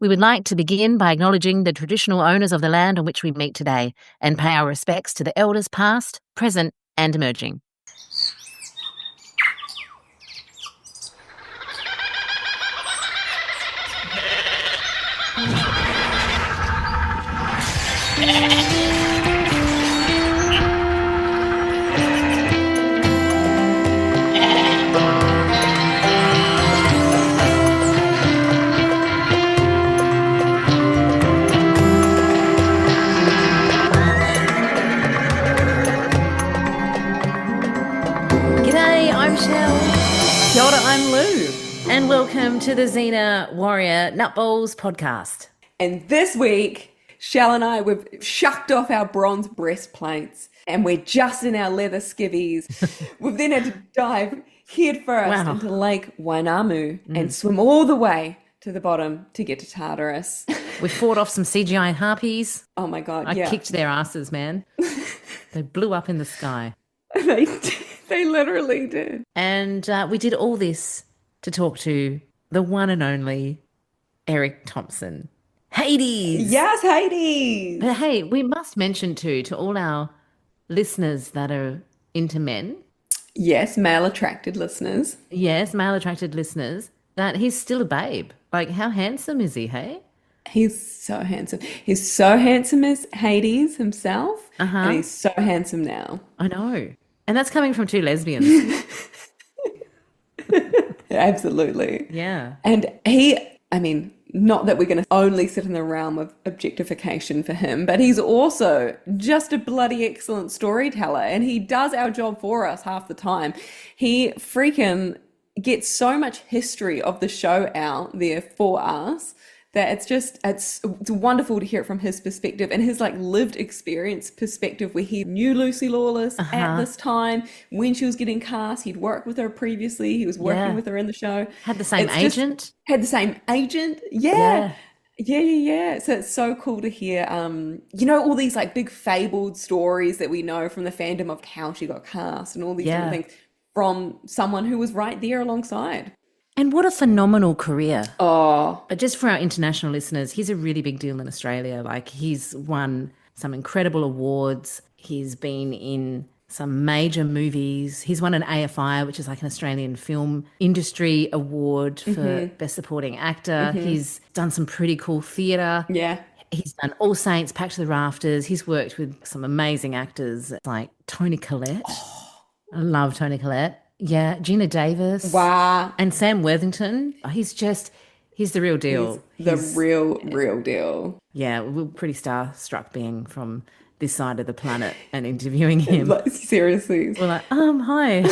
We would like to begin by acknowledging the traditional owners of the land on which we meet today and pay our respects to the elders past, present and emerging. Kia ora, I'm Lou, and welcome to the Xena Warrior Nutballs podcast. And this week, Shell and I, we've shucked off our bronze breastplates and we're just in our leather skivvies. We've then had to dive headfirst into Lake Wainamu and swim all the way to the bottom to get to Tartarus. We fought off some CGI harpies. Oh my God, I kicked their asses, man. They blew up in the sky. They literally did. And we did all this to talk to the one and only Erik Thomson. Hades! Yes, Hades! But hey, we must mention too to all our listeners that are into men. Yes, male-attracted listeners. Yes, male-attracted listeners, that he's still a babe. Like, how handsome is he, hey? He's so handsome. He's so handsome as Hades himself, and he's so handsome now. I know. And that's coming from two lesbians. Absolutely. Yeah. And not that we're going to only sit in the realm of objectification for him, but he's also just a bloody excellent storyteller, and he does our job for us half the time. He freaking gets so much history of the show out there for us that it's wonderful to hear it from his perspective and his like lived experience perspective, where he knew Lucy Lawless at this time when she was getting cast. He'd worked with her previously. He was working with her in the show. Had the same agent. Yeah. So it's so cool to hear, all these like big fabled stories that we know from the fandom of how she got cast and all these different things from someone who was right there alongside. And what a phenomenal career. Oh. But just for our international listeners, he's a really big deal in Australia. Like, he's won some incredible awards. He's been in some major movies. He's won an AFI, which is like an Australian Film Industry Award for Best Supporting Actor. He's done some pretty cool theatre. Yeah. He's done All Saints, Packed to the Rafters. He's worked with some amazing actors like Toni Collette. Oh. I love Toni Collette. Yeah, Gina Davis. Wow. And Sam Worthington. He's the real deal. He's the real deal. Yeah, we're pretty starstruck being from this side of the planet and interviewing him. Like, seriously. We're like, hi.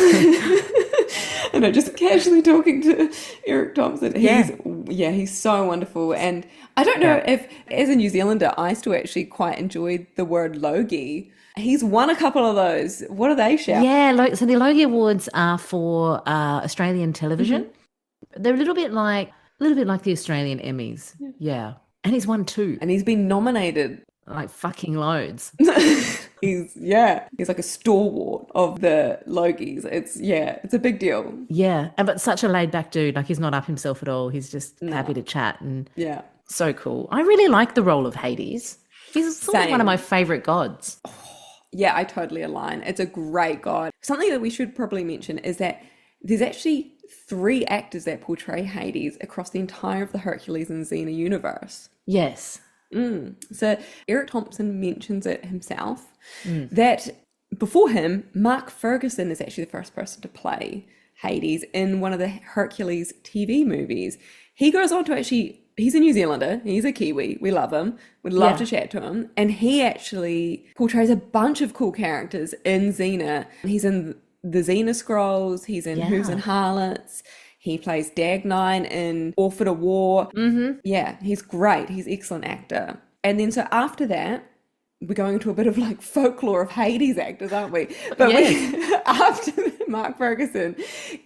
And I'm just casually talking to Erik Thomson. He's so wonderful. And I don't know if, as a New Zealander, I still actually quite enjoyed the word Logie. He's won a couple of those. What are they, Shell? Yeah, so the Logie Awards are for Australian television. They're a little bit like the Australian Emmys. Yeah. And he's won 2. And he's been nominated. Like fucking loads. He's like a stalwart of the Logies. It's a big deal. Yeah. But such a laid back dude. Like, he's not up himself at all. He's just happy to chat and so cool. I really like the role of Hades. He's sort of one of my favourite gods. Yeah, I totally align. It's a great god. Something that we should probably mention is that there's actually 3 actors that portray Hades across the entire of the Hercules and Xena universe. Yes. So Erik Thomson mentions it himself that before him, Mark Ferguson is actually the first person to play Hades in one of the Hercules TV movies. He goes on to he's a New Zealander, he's a Kiwi, we love him, we'd love to chat to him, and he actually portrays a bunch of cool characters in Xena. He's in the Xena Scrolls, he's in Who's and Harlots, he plays Dag9 in Orphan of War. Yeah, he's great, he's an excellent actor. And then so after that, we're going into a bit of like folklore of Hades actors, aren't we? But after Mark Ferguson,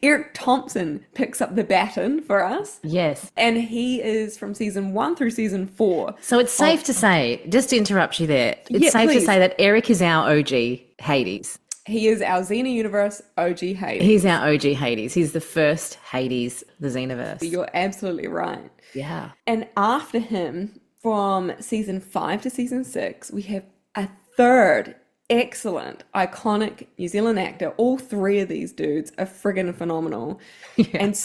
Erik Thomson picks up the baton for us. Yes. And he is from season 1 through season 4. So it's safe to say, just to interrupt you there, it's safe to say that Erik is our OG Hades. He is our Xena Universe OG Hades. He's our OG Hades. He's the first Hades, the Xenaverse. You're absolutely right. Yeah. And after him, from season 5 to season 6, we have a third excellent, iconic New Zealand actor. All three of these dudes are friggin' phenomenal. Yeah. And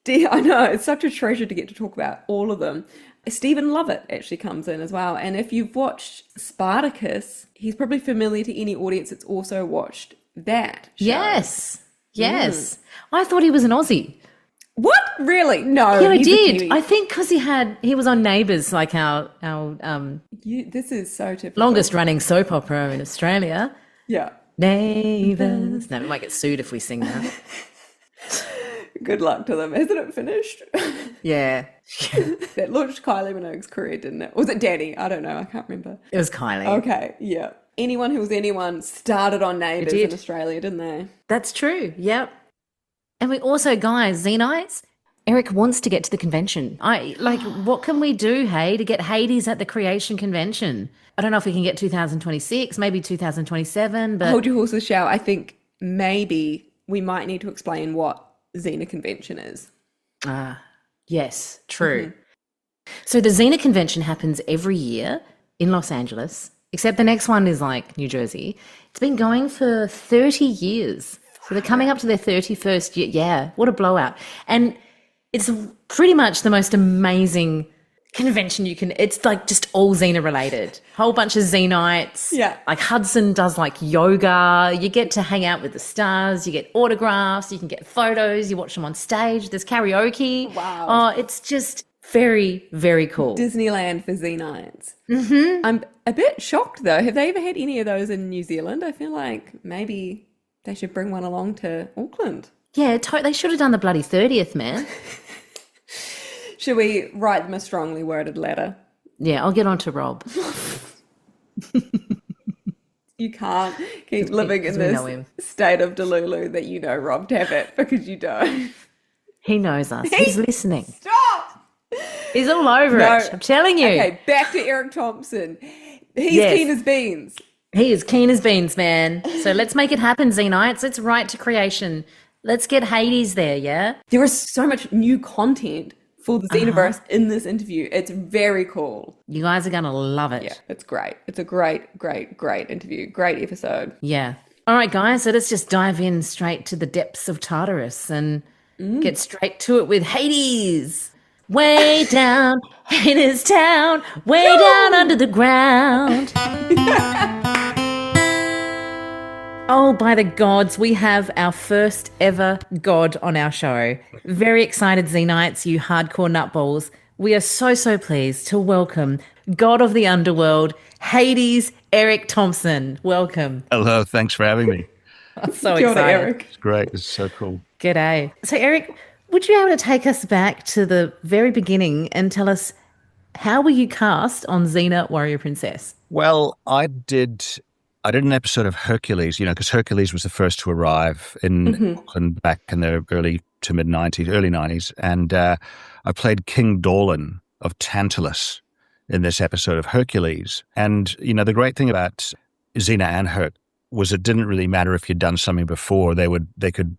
I know, it's such a treasure to get to talk about all of them. Stephen Lovett actually comes in as well. And if you've watched Spartacus, he's probably familiar to any audience that's also watched that show. Yes. I thought he was an Aussie. What? Really? No. Yeah, I did. I think because he was on Neighbours, like our this is so typical. longest running soap opera in Australia. Yeah. Neighbours. No, we might get sued if we sing that. Good luck to them. Isn't it finished? Yeah. That launched Kylie Minogue's career, didn't it? Was it Danny? I don't know. I can't remember. It was Kylie. Okay, yeah. Anyone who was anyone started on Neighbours in Australia, didn't they? That's true. Yep. And we also, guys, Xenites, Eric wants to get to the convention. What can we do, to get Hades at the Creation Convention? I don't know if we can get 2026, maybe 2027, but... Hold your horses, Shao. I think maybe we might need to explain what Xena Convention is. Yes, true. Mm-hmm. So the Xena Convention happens every year in Los Angeles, except the next one is like New Jersey. It's been going for 30 years. So they're coming up to their 31st year. Yeah, what a blowout. And it's pretty much the most amazing convention it's like just all Xena related. Whole bunch of Xenites. Yeah. Like Hudson does like yoga. You get to hang out with the stars. You get autographs. You can get photos. You watch them on stage. There's karaoke. Wow. Oh, it's just very, very cool. Disneyland for Xenites. Mm-hmm. I'm a bit shocked though. Have they ever had any of those in New Zealand? I feel like maybe they should bring one along to Auckland. Yeah, they should have done the bloody 30th, man. Should we write them a strongly worded letter? Yeah, I'll get on to Rob. You can't keep living in this state of delulu that you know Rob Tabbit because you don't. He knows us. He's listening. Stop! He's all over it. I'm telling you. Okay, back to Erik Thomson. He's keen as beans. He is keen as beans, man. So let's make it happen, Xenites. Let's write to creation. Let's get Hades there, yeah? There is so much new content for the Xeniverse in this interview. It's very cool. You guys are going to love it. Yeah, it's great. It's a great, great, great interview. Great episode. Yeah. All right, guys. So let's just dive in straight to the depths of Tartarus and get straight to it with Hades. Way down, Hades town, way down under the ground. Oh, by the gods, we have our first ever god on our show. Very excited, Xenites, you hardcore nutballs. We are so, so pleased to welcome God of the Underworld, Hades, Erik Thomson. Welcome. Hello, thanks for having me. I'm so Kia ora, excited. Erik. It's great. It's so cool. G'day. So, Erik, would you be able to take us back to the very beginning and tell us how were you cast on Xena Warrior Princess? Well, I did an episode of Hercules, because Hercules was the first to arrive in Auckland back in the early 90s. And I played King Dorlan of Tantalus in this episode of Hercules. And, the great thing about Xena and Herc was it didn't really matter if you'd done something before. They could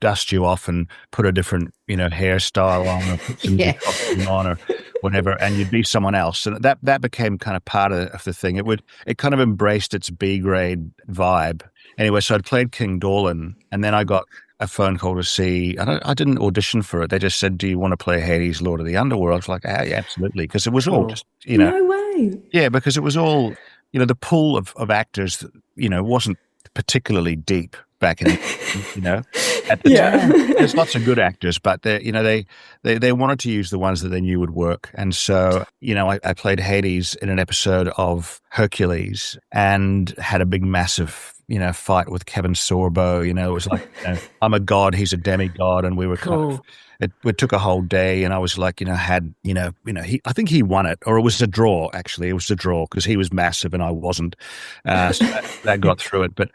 dust you off and put a different, hairstyle on or put some costume on or whatever, and you'd be someone else. And that became kind of part of the thing. It kind of embraced its B-grade vibe. Anyway, so I'd played King Dorlan, and then I got a phone call to see, I didn't audition for it. They just said, do you want to play Hades, Lord of the Underworld? I was like, yeah, absolutely. Because it was all just, No way. Yeah, because it was all, the pool of actors, wasn't particularly deep back in, at the time. There's lots of good actors, but they wanted to use the ones that they knew would work. And so, I played Hades in an episode of Hercules and had a big, massive, fight with Kevin Sorbo. It was like, I'm a god, he's a demigod, and we were kind of, it took a whole day, and I was like, I think he won it, or it was a draw, actually. It was a draw because he was massive and I wasn't. So that got through it. But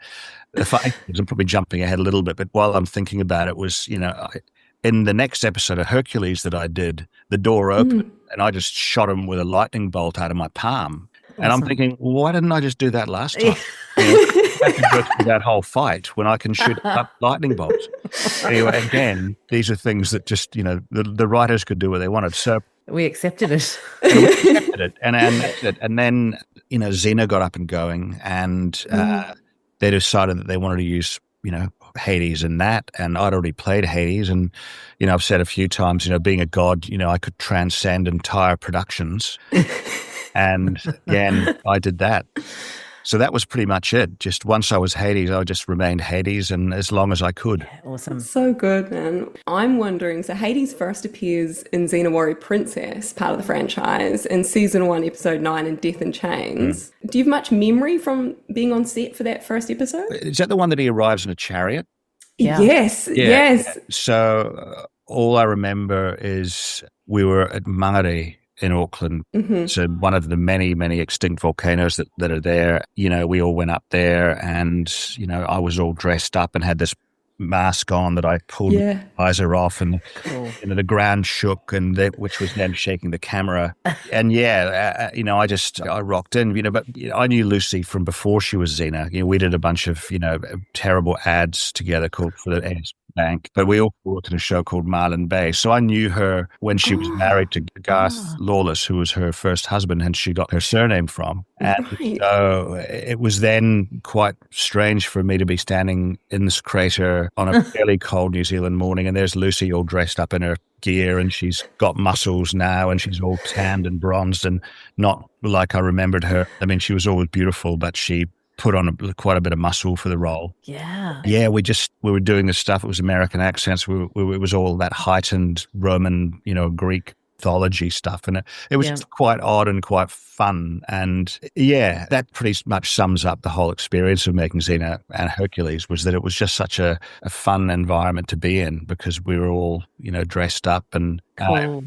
the fight, I'm probably jumping ahead a little bit, but while I'm thinking about it was, in the next episode of Hercules that I did, the door opened and I just shot him with a lightning bolt out of my palm. Awesome. And I'm thinking, well, why didn't I just do that last time? I have to go through that whole fight when I can shoot up lightning bolts. Anyway, again, these are things that just, the writers could do what they wanted. So we accepted it. and we accepted it. And that's it. And then, Xena got up and going, and they decided that they wanted to use, Hades in that. And I'd already played Hades. And, I've said a few times, being a god, I could transcend entire productions. And again, I did that. So that was pretty much it. Just once I was Hades, I just remained Hades, and as long as I could. Yeah, awesome. So good, man. I'm wondering, so Hades first appears in Xena Warrior Princess, part of the franchise, in season 1, episode 9, in Death in Chains. Do you have much memory from being on set for that first episode? Is that the one that he arrives in a chariot? Yeah. Yes. So all I remember is we were at Mangere in Auckland. So one of the many, many extinct volcanoes that are there. We all went up there, and, I was all dressed up and had this mask on that I pulled the visor off, and the ground shook, and which was then shaking the camera. And I rocked in, but I knew Lucy from before she was Xena. We did a bunch of, terrible ads together called for the ads bank, but we all worked in a show called Marlin Bay. So I knew her when she was married to Garth Lawless, who was her first husband, and she got her surname from. And so it was then quite strange for me to be standing in this crater on a fairly cold New Zealand morning, and there's Lucy all dressed up in her gear, and she's got muscles now, and she's all tanned and bronzed, and not like I remembered her. I mean, she was always beautiful, but she put on quite a bit of muscle for the role. Yeah, we were doing this stuff. It was American accents. It was all that heightened Roman, Greek mythology stuff, and it was quite odd and quite fun. And that pretty much sums up the whole experience of making Xena and Hercules, was that it was just such a fun environment to be in, because we were all dressed up, and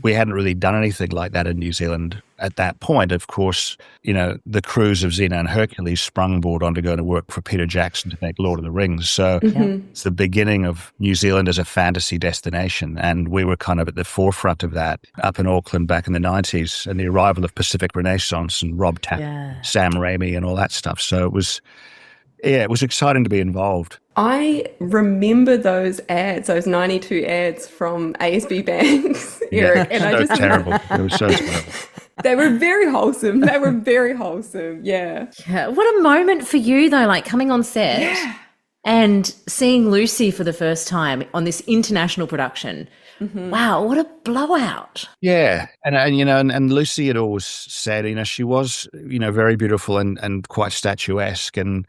we hadn't really done anything like that in New Zealand at that point. Of course, the crews of Xena and Hercules sprungboard on to go to work for Peter Jackson to make Lord of the Rings. So it's the beginning of New Zealand as a fantasy destination. And we were kind of at the forefront of that up in Auckland back in the 90s, and the arrival of Pacific Renaissance and Rob Tapp, Sam Raimi and all that stuff. So it was exciting to be involved. I remember those ads, those 92 ads from ASB Banks, Eric. And so terrible. It was so terrible. They were very wholesome. Yeah. What a moment for you, though, like coming on set and seeing Lucy for the first time on this international production. Wow, what a blowout. Yeah. And Lucy had always said, she was, very beautiful and quite statuesque, and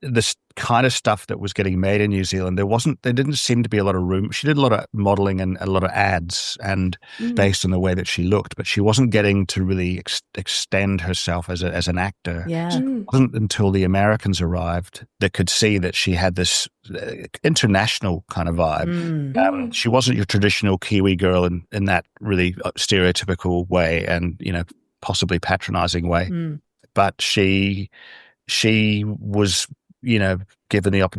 this kind of stuff that was getting made in New Zealand, there didn't seem to be a lot of room. She did a lot of modeling and a lot of ads, and based on the way that she looked, but she wasn't getting to really extend herself as an actor. It wasn't until the Americans arrived that could see that she had this international kind of vibe. She wasn't your traditional Kiwi girl in that really stereotypical way, and possibly patronizing way, but she was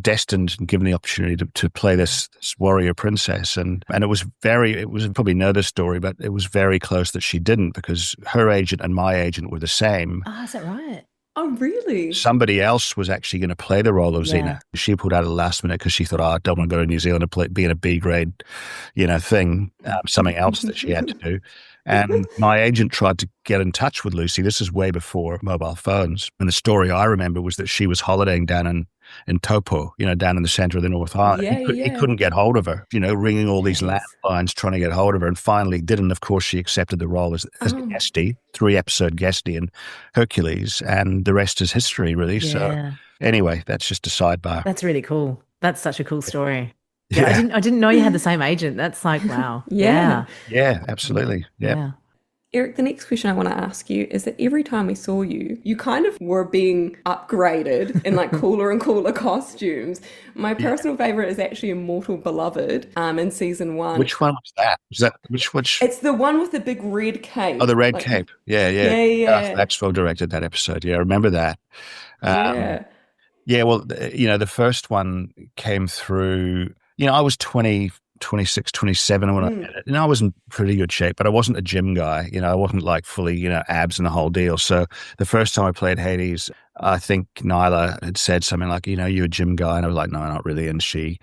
destined and given the opportunity to play this warrior princess. And it was probably know this story, but it was very close that she didn't, because her agent and my agent were the same. Oh, is that right? Oh, really? Somebody else was actually going to play the role of Xena. She pulled out at the last minute because she thought, I don't want to go to New Zealand to be in a B grade, thing, something else that she had to do. And my agent tried to get in touch with Lucy. This is way before mobile phones. And the story I remember was that she was holidaying down in Taupo, down in the center of the North Island. He couldn't get hold of her, ringing all these landlines, trying to get hold of her, and finally did. And of course, she accepted the role as guestie, 3-episode guestie in Hercules, and the rest is history, really. Yeah. So anyway, that's just a sidebar. That's really cool. That's such a cool story. Yeah. I didn't know you had the same agent. That's like, wow. Yeah, absolutely. Yeah. Eric, the next question I want to ask you is that every time we saw you, you kind of were being upgraded in like cooler and cooler costumes. My personal favorite is actually Immortal Beloved in season 1. Which one was that? Was that which? It's the one with the big red cape. Oh, the red cape. Yeah. Maxwell directed that episode. Yeah, I remember that. Well, the first one came through. I was 26, 27 when I did it. I was in pretty good shape, but I wasn't a gym guy. I wasn't like fully, abs and the whole deal. So the first time I played Hades, I think Nyla had said something like, you're a gym guy. And I was like, no, not really. And she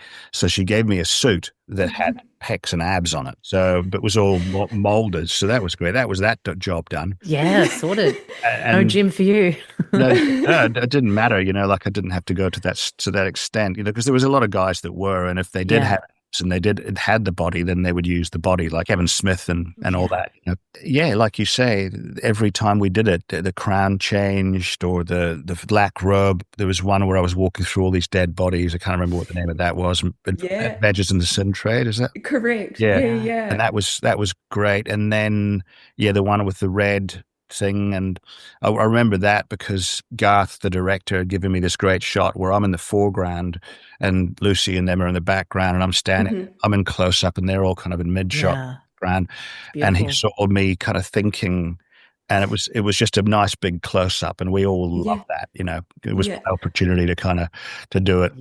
gave me a suit that had pecs and abs on it. So, but was all molded. So that was great. That was that job done. Yeah, sorted. No And gym for you. no, it didn't matter, like I didn't have to go to that extent, because there was a lot of guys that were, and if they did have abs and it had the body, then they would use the body, like Evan Smith and all that. Yeah, like you say, every time we did it, the crown changed or the black robe. There was one where I was walking through all these dead bodies. I can't remember what the name of that was. Badges in the Sin Trade, is that correct? Yeah. And And that was great. And then the one with the red thing, and I remember that because Garth, the director, had given me this great shot where I'm in the foreground and Lucy and them are in the background, and I'm standing, I'm in close up, and they're all kind of in mid shot background, and he saw me kind of thinking, and it was just a nice big close up, and we all loved that. It was an opportunity to kind of to do it.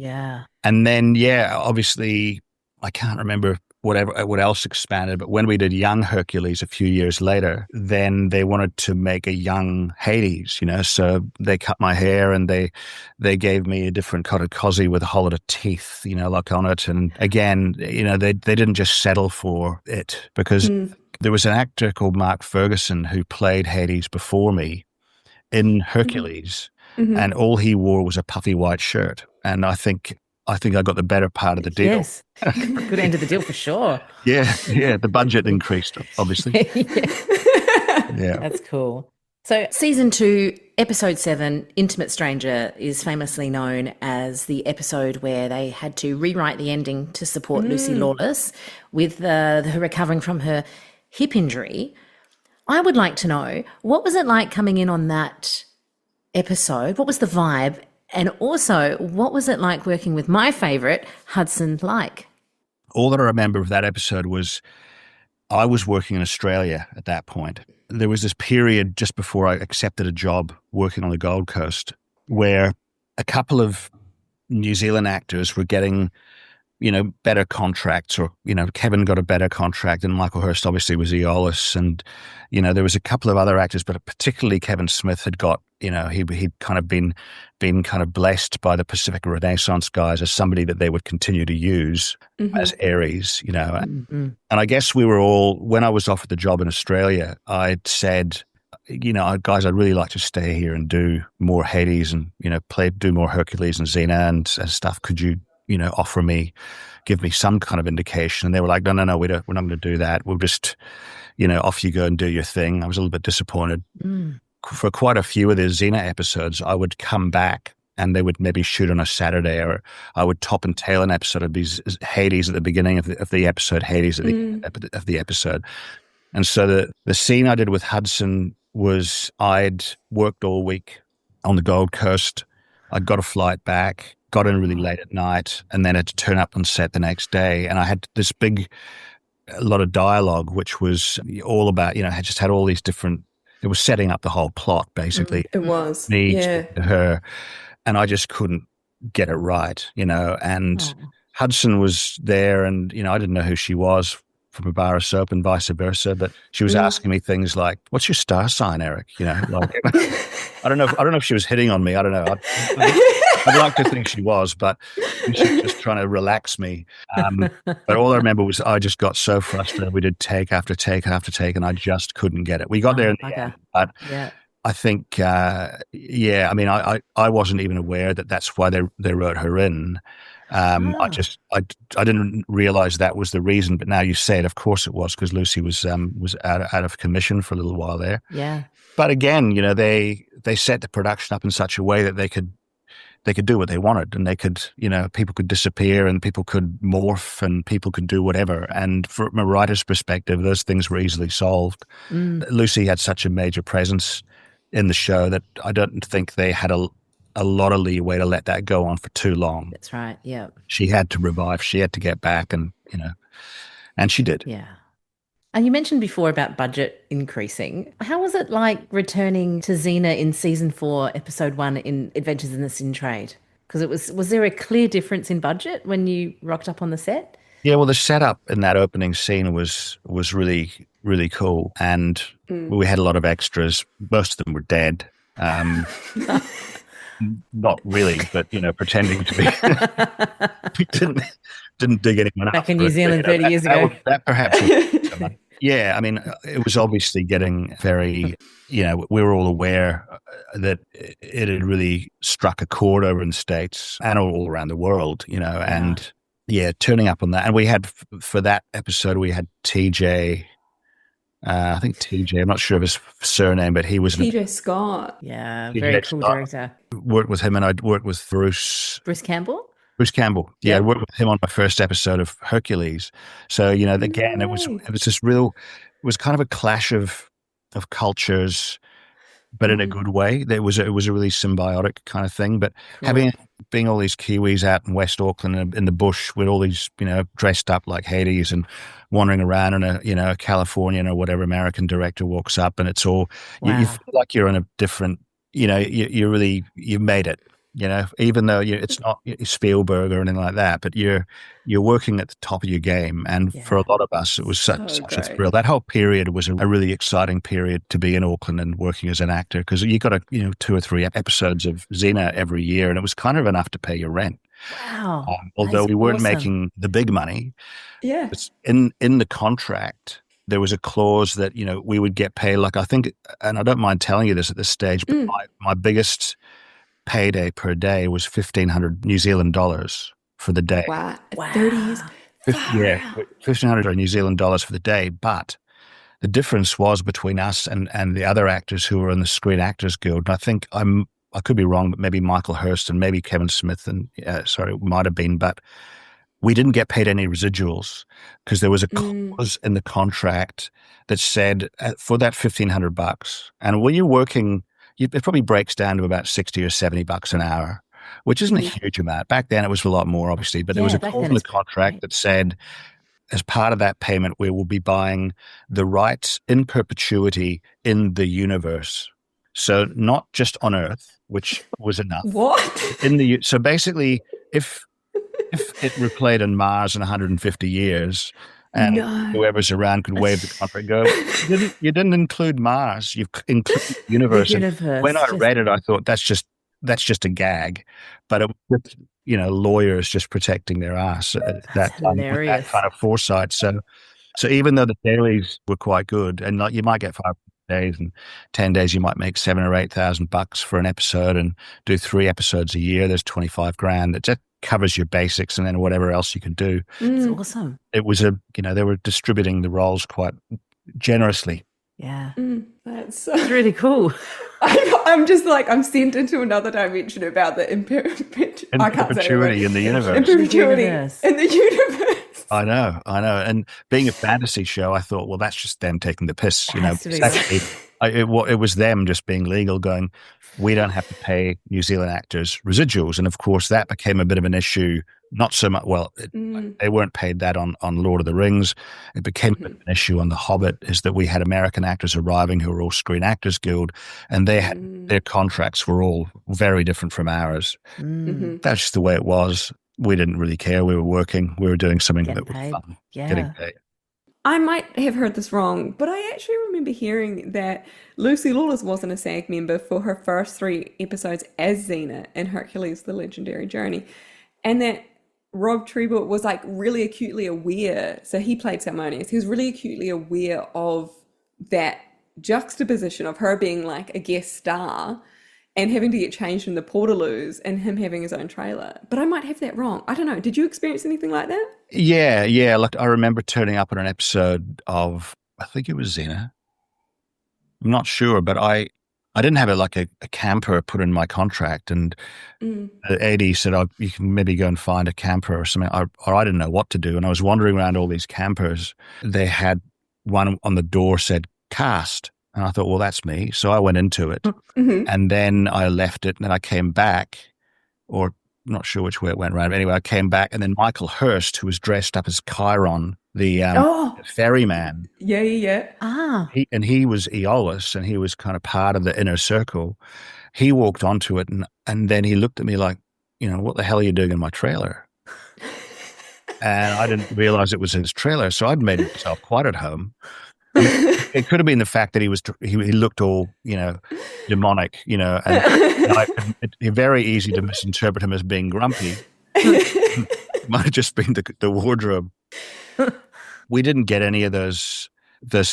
And then obviously I can't remember what else expanded, but when we did Young Hercules a few years later, then they wanted to make a young Hades, so they cut my hair and they gave me a different kind of cozy with a whole lot of teeth, like on it. And again, they didn't just settle for it, because there was an actor called Mark Ferguson who played Hades before me in Hercules, and all he wore was a puffy white shirt. And I think I got the better part of the deal. Yes, good end of the deal for sure. Yeah, the budget increased, obviously. That's cool. So season 2, episode 7, Intimate Stranger, is famously known as the episode where they had to rewrite the ending to support Lucy Lawless with her recovering from her hip injury. I would like to know, what was it like coming in on that episode? What was the vibe? And also, what was it like working with my favourite, Hudson Like? All that I remember of that episode was I was working in Australia at that point. There was this period just before I accepted a job working on the Gold Coast where a couple of New Zealand actors were getting, better contracts, or, Kevin got a better contract, and Michael Hurst obviously was Aeolus, and, there was a couple of other actors, but particularly Kevin Smith had got, he'd kind of been kind of blessed by the Pacific Renaissance guys as somebody that they would continue to use as Ares, And I guess we were all, when I was offered the job in Australia, I'd said, guys, I'd really like to stay here and do more Hades and, do more Hercules and Xena and stuff. Could you, give me some kind of indication? And they were like, no, we're not going to do that. We'll just, off you go and do your thing. I was a little bit disappointed. For quite a few of the Xena episodes, I would come back and they would maybe shoot on a Saturday, or I would top and tail an episode of these Hades at the beginning of the episode, Hades at the end of the episode. And so the scene I did with Hudson was I'd worked all week on the Gold Coast. I'd got a flight back, got in really late at night, and then had to turn up on set the next day. And I had this a lot of dialogue, which was all about, I just had all these different, it was setting up the whole plot, basically. It was. Me to her. And I just couldn't get it right, and Hudson was there, and, I didn't know who she was from a bar of soap and vice versa, but she was asking me things like, what's your star sign, Eric? Like, I don't know if she was hitting on me. I don't know. I'd like to think she was, but she was just trying to relax me. But all I remember was I just got so frustrated. We did take after take after take, and I just couldn't get it. We got there in the end, but I think, I mean, I wasn't even aware that that's why they wrote her in. I didn't realize that was the reason, but now you say it, of course it was, because Lucy was out of commission for a little while there. Yeah. But again, they set the production up in such a way that they could do what they wanted, and they could, people could disappear and people could morph and people could do whatever. And from a writer's perspective, those things were easily solved. Lucy had such a major presence in the show that I don't think they had a lot of leeway to let that go on for too long. That's right. Yeah. She had to revive. She had to get back, and and she did. Yeah. And you mentioned before about budget increasing. How was it like returning to Xena in season 4, episode 1 in Adventures in the Sin Trade? Because was there a clear difference in budget when you rocked up on the set? Yeah, well, the setup in that opening scene was really, really cool, and we had a lot of extras. Most of them were dead. not really, but pretending to be. didn't dig anyone up. Back in New Zealand 30 years ago. That perhaps was so much. Yeah, I mean, it was obviously getting very, we were all aware that it had really struck a chord over in the States and all around the world, and turning up on that. And we had, for that episode, we had TJ, I think TJ, I'm not sure of his surname, but he was TJ Scott. Yeah, very cool director. Worked with him, and I'd worked with Bruce Campbell? Bruce Campbell. Yeah, I worked with him on my first episode of Hercules. So, again, it was this real, it was kind of a clash of cultures, but in a good way. It was a really symbiotic kind of thing. But being all these Kiwis out in West Auckland in the bush with all these, dressed up like Hades and wandering around, and a Californian or whatever American director walks up, and it's all you feel like you're in a different, you made it. Even though it's not Spielberg or anything like that, but you're working at the top of your game. And for a lot of us, it was such a thrill. That whole period was a really exciting period to be in Auckland and working as an actor, because you got 2 or 3 episodes of Xena every year, and it was kind of enough to pay your rent. Wow! Although we weren't making the big money, in the contract there was a clause that we would get paid. Like, I think, and I don't mind telling you this at this stage, but my biggest payday per day was 1,500 New Zealand dollars for the day. Wow. 30 years. Yeah, 1,500 New Zealand dollars for the day. But the difference was between us and the other actors who were in the Screen Actors Guild. And I think I could be wrong, but maybe Michael Hurst and maybe Kevin Smith it might have been, but we didn't get paid any residuals, because there was a clause in the contract that said for that $1,500, and when you're working, it probably breaks down to about $60 or $70 an hour, which isn't a huge amount. Back then it was a lot more, obviously, but there was a clause in the contract that said, as part of that payment, we will be buying the rights in perpetuity in the universe. So not just on Earth, which was enough. What? So basically, if it replayed on Mars in 150 years, and whoever's around could wave the contract, go, you didn't include Mars, you've included the universe. When I read it, I thought that's just a gag, but it was just, lawyers just protecting their ass at that kind of foresight. So even though the dailies were quite good, and you might get 5 days, and 10 days you might make $7,000 or $8,000 for an episode, and do 3 episodes a year, there's $25,000 that just covers your basics, and then whatever else you can do. It's awesome. It was they were distributing the roles quite generously. Yeah. That's it's really cool. I'm just like, I'm sent into another dimension about the perpetuity in the universe. In perpetuity in the universe. I know. And being a fantasy show, I thought, well, that's just them taking the piss. It was them just being legal, going, we don't have to pay New Zealand actors residuals. And of course, that became a bit of an issue. Not so much, they weren't paid that on Lord of the Rings. It became a bit of an issue on The Hobbit, is that we had American actors arriving who were all Screen Actors Guild, and they had their contracts were all very different from ours. That's just the way it was. We didn't really care. We were working. We were doing something that was fun. Getting paid. I might have heard this wrong, but I actually remember hearing that Lucy Lawless wasn't a SAG member for her first 3 episodes as Xena in Hercules: The Legendary Journey, and that Rob Tribble was like really acutely aware. So he played Salmonius. He was really acutely aware of that juxtaposition of her being like a guest star and having to get changed in the Portaloos, and him having his own trailer. But I might have that wrong. I don't know. Did you experience anything like that? Yeah. Like, I remember turning up on an episode of, I think it was Xena. I'm not sure, but I didn't have a camper put in my contract, and the AD said, you can maybe go and find a camper or something, or I didn't know what to do. And I was wandering around all these campers. They had one on the door said cast. And I thought, well, that's me. So I went into it, and then I left it, and then I came back, or I'm not sure which way it went around. But anyway, I came back, and then Michael Hurst, who was dressed up as Chiron, the ferryman. Yeah. He was Aeolus, and he was kind of part of the inner circle. He walked onto it, and then he looked at me like, what the hell are you doing in my trailer? And I didn't realize it was his trailer. So I'd made myself quite at home. I mean, it could have been the fact that he looked all, demonic, and it's very easy to misinterpret him as being grumpy. It might have just been the wardrobe. We didn't get any of those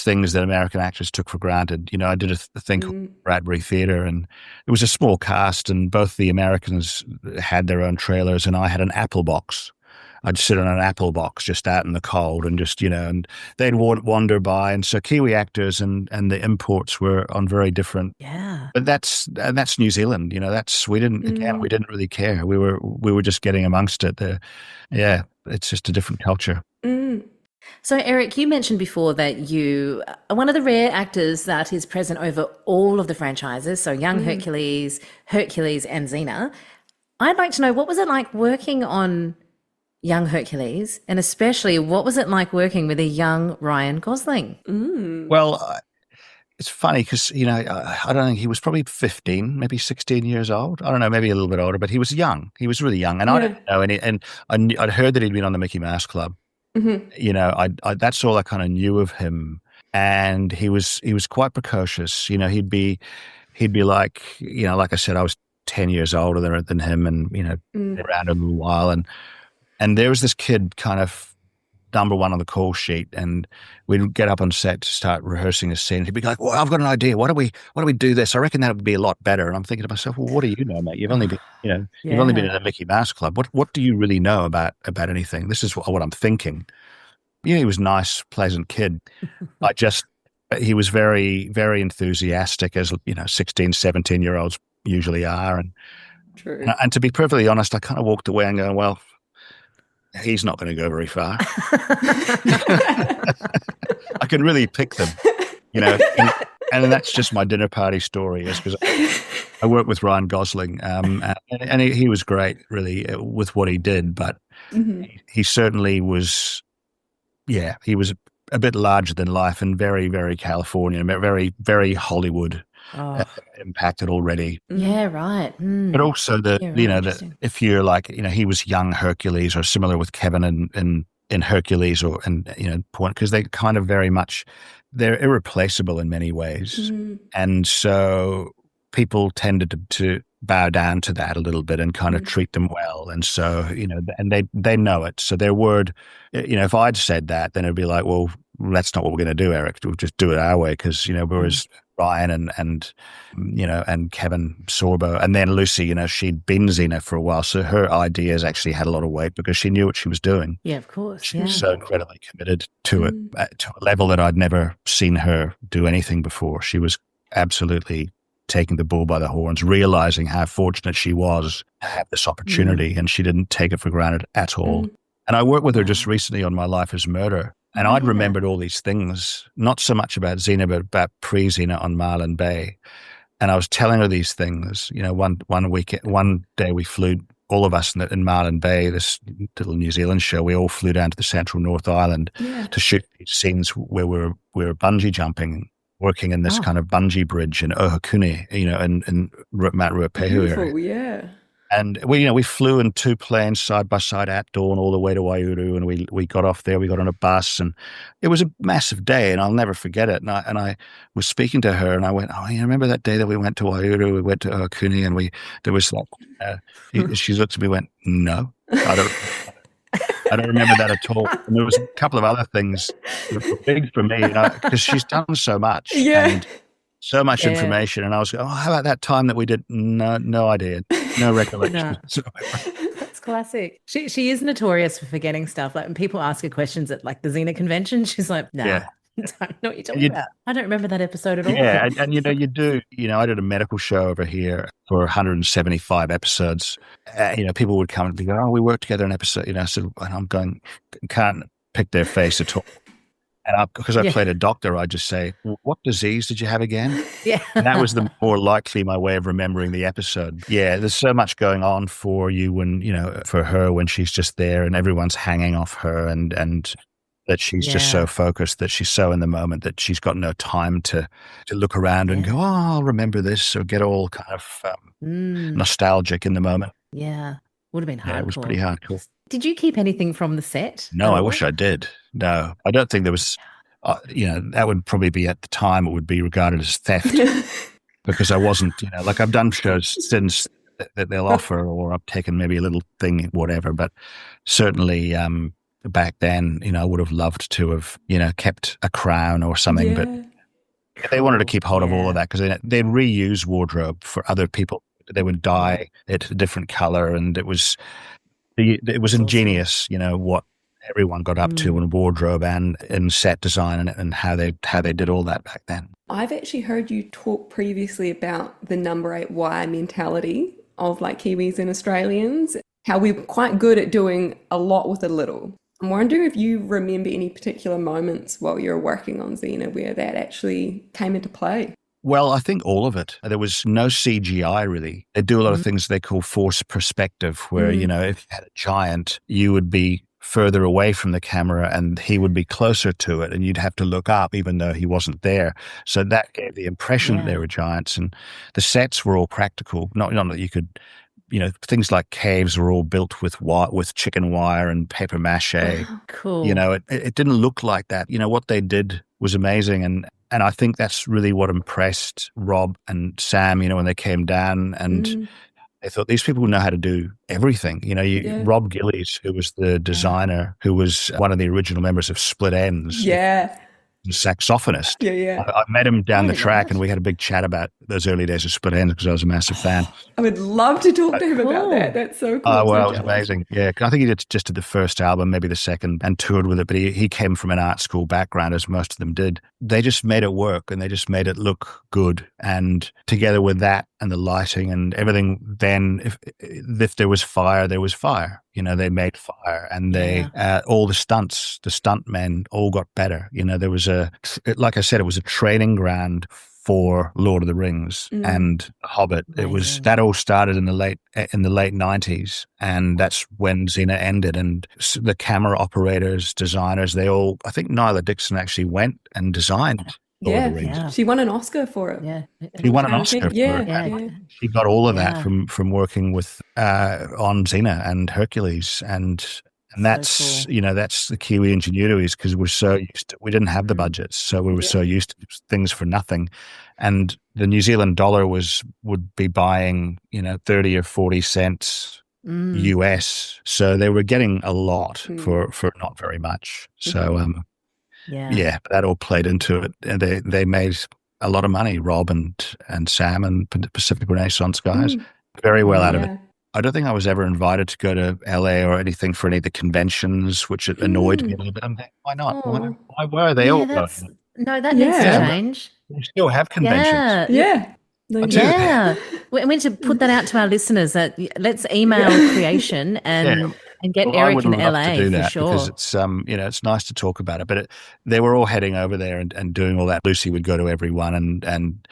things that American actors took for granted. I did a thing called Bradbury Theatre, and it was a small cast, and both the Americans had their own trailers, and I had an apple box. I'd sit on an apple box just out in the cold and just, and they'd wander by. And so Kiwi actors and the imports were on very different. Yeah. But that's New Zealand. We didn't really care. We were just getting amongst it. It's just a different culture. So, Erik, you mentioned before that you are one of the rare actors that is present over all of the franchises. So Young Hercules, and Xena. I'd like to know, what was it like working on Young Hercules, and especially what was it like working with a young Ryan Gosling? Well, it's funny because, I don't think he was probably 15, maybe 16 years old. I don't know, maybe a little bit older, but he was young. He was really young. And I didn't know any, and I'd heard that he'd been on the Mickey Mouse Club. That's all I kind of knew of him. And he was quite precocious. He'd be like, like I said, I was 10 years older than him, and, around a little while. And there was this kid kind of number one on the call sheet, and we'd get up on set to start rehearsing a scene. He'd be like, "Well, I've got an idea. Why don't we do this? I reckon that would be a lot better." And I'm thinking to myself, "Well, what do you know, mate? You've only been, you've only been in a Mickey Mouse Club. What do you really know about anything?" This is what I'm thinking. He was a nice, pleasant kid. He was very, very enthusiastic, as 16, 17-year-olds usually are. True. And to be perfectly honest, I kind of walked away and going, well, he's not going to go very far. I can really pick them, and that's just my dinner party story, is because I worked with Ryan Gosling, and he was great, really, with what he did, but he certainly was, he was a bit larger than life and very, very California, very, very Hollywood impacted already. Yeah, right. But also if you're like, he was young Hercules, or similar with Kevin in Hercules, because they kind of very much, they're irreplaceable in many ways. And so people tended to bow down to that a little bit and kind of treat them well. And so, and they know it. So their word, if I'd said that, then it'd be like, well, that's not what we're going to do, Erik. We'll just do it our way. Because, whereas Ryan and Kevin Sorbo, and then Lucy, she'd been Xena for a while. So her ideas actually had a lot of weight because she knew what she was doing. Yeah, of course. She was so incredibly committed to it, to a level that I'd never seen her do anything before. She was absolutely taking the bull by the horns, realizing how fortunate she was to have this opportunity, and she didn't take it for granted at all. And I worked with her just recently on My Life is Murder, and I'd remembered all these things, not so much about Xena, but about pre-Xena on Marlin Bay. And I was telling her these things. One day we flew, all of us in Marlin Bay, this little New Zealand show, we all flew down to the central North Island to shoot these scenes where we were bungee jumping, working in this kind of bungee bridge in Ohakune, in Mount Ruapehu area. Yeah. And we flew in two planes side by side at dawn all the way to Waiouru, and we got off there. We got on a bus, and it was a massive day, and I'll never forget it. And I was speaking to her, and I went, "Oh, you remember that day that we went to Waiouru? We went to Ohakune, and there was like." She looked at me, and went, "No, I don't remember that at all." And there was a couple of other things that were big for me, because she's done so much. And so much information. And I was going, "Oh, how about that time that we did?" No idea. No recollection. That's classic. She is notorious for forgetting stuff. Like when people ask her questions at like the Xena convention, she's like, "Nah, I don't know what you're talking about. I don't remember that episode at all." Yeah, and you do. I did a medical show over here for 175 episodes. People would come and go, "Oh, we worked together an episode." I said, and I'm going, can't pick their face at all. And because I played a doctor, I just say, "What disease did you have again?" Yeah. And that was the more likely my way of remembering the episode. Yeah, there's so much going on for you when, for her, when she's just there and everyone's hanging off her, and that she's just so focused, that she's so in the moment that she's got no time to look around and go, "Oh, I'll remember this," or get all kind of nostalgic in the moment. Yeah. Would have been hardcore. Yeah, it was pretty hardcore. Did you keep anything from the set? No, I wish I did. No, I don't think there was. that would probably be, at the time, it would be regarded as theft because I wasn't, like I've done shows since that they'll offer, or I've taken maybe a little thing, whatever. But certainly back then, I would have loved to have, kept a crown or something. But they wanted to keep hold of all of that because they'd reuse wardrobe for other people. They would dye it a different color, and it was ingenious, what everyone got up to in wardrobe and in set design and how they did all that back then. I've actually heard you talk previously about the number 8 wire mentality of like Kiwis and Australians, how we're quite good at doing a lot with a little. I'm wondering if you remember any particular moments while you were working on Xena where that actually came into play. Well, I think all of it. There was no CGI, really. They do a lot of things they call forced perspective, where, if you had a giant, you would be further away from the camera and he would be closer to it, and you'd have to look up even though he wasn't there. So that gave the impression that they were giants. And the sets were all practical. Not that you could, things like caves were all built with chicken wire and paper mache. Cool. It didn't look like that. What they did was amazing. And I think that's really what impressed Rob and Sam, when they came down, and they thought, these people know how to do everything. Rob Gillies, who was the designer, who was one of the original members of Split Enz. Yeah. The saxophonist. I met him down the track and we had a big chat about those early days of Split Enz because I was a massive fan. I would love to talk to him about that. That's so cool. Oh, well, it was amazing. Yeah, I think he just did the first album, maybe the second, and toured with it. But he came from an art school background, as most of them did. They just made it work and they just made it look good. And together with that and the lighting and everything, then if there was fire, there was fire. They made fire, and they all the stunt men all got better. There was like I said, it was a training ground for Lord of the Rings and Hobbit. Amazing. It was that all started in the late 90s, and that's when Xena ended. And the camera operators, designers, they all, I think Nyla Dixon actually went and designed Lord of the Rings. Yeah. She won an Oscar for it. Yeah, she won an Oscar for it. Yeah. She got all of that from working with on Xena and Hercules, and that's cool. That's the Kiwi ingenuity, is because we're so used to, we didn't have the budgets, so we were so used to things for nothing, and the New Zealand dollar would be buying 30 or 40 cents US, so they were getting a lot for not very much. So that all played into it, and they made a lot of money, Rob and Sam and Pacific Renaissance guys, very well out of it. I don't think I was ever invited to go to LA or anything for any of the conventions, which annoyed me a little bit. I'm like, why not? Why were they all going? No, that needs to change. We still have conventions. Yeah. We need to put that out to our listeners. That let's email creation and get Erik in LA to do that, for sure. Because it's it's nice to talk about it. But they were all heading over there and doing all that. Lucy would go to everyone, and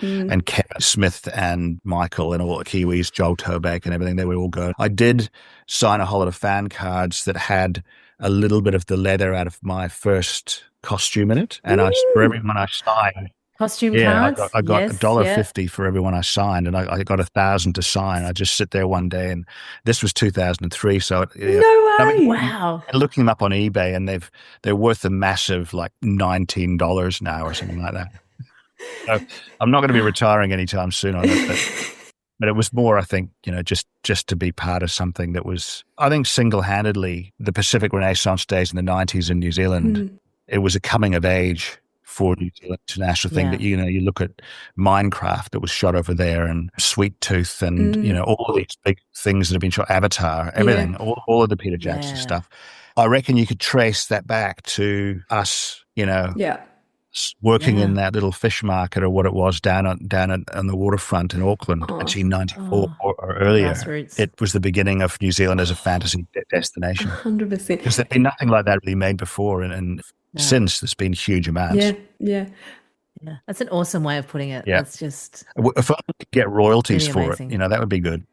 Kevin Smith and Michael and all the Kiwis, Joel Toback and everything. They would all go. I did sign a whole lot of fan cards that had a little bit of the leather out of my first costume in it, and for everyone I signed. Costume cards? I got $1.50 for everyone I signed, and I got 1,000 to sign. I just sit there one day, and this was 2003. So no way! Wow! And looking them up on eBay, and they're worth a massive like $19 now or something like that. So I'm not going to be retiring anytime soon on it, but it was more, I think, just to be part of something that was, I think, single-handedly the Pacific Renaissance days in the 90s in New Zealand. It was a coming of age for New Zealand international thing that, you look at Minecraft that was shot over there, and Sweet Tooth, and, all of these big things that have been shot, Avatar, everything, all of the Peter Jackson stuff. I reckon you could trace that back to us, working in that little fish market or what it was down on the waterfront in Auckland, actually 94 or earlier. Grassroots. It was the beginning of New Zealand as a fantasy destination. 100%. Because there'd been nothing like that really made before, and since there's been huge amounts. Yeah, that's an awesome way of putting it. That's just, if I could get royalties really for it, that would be good.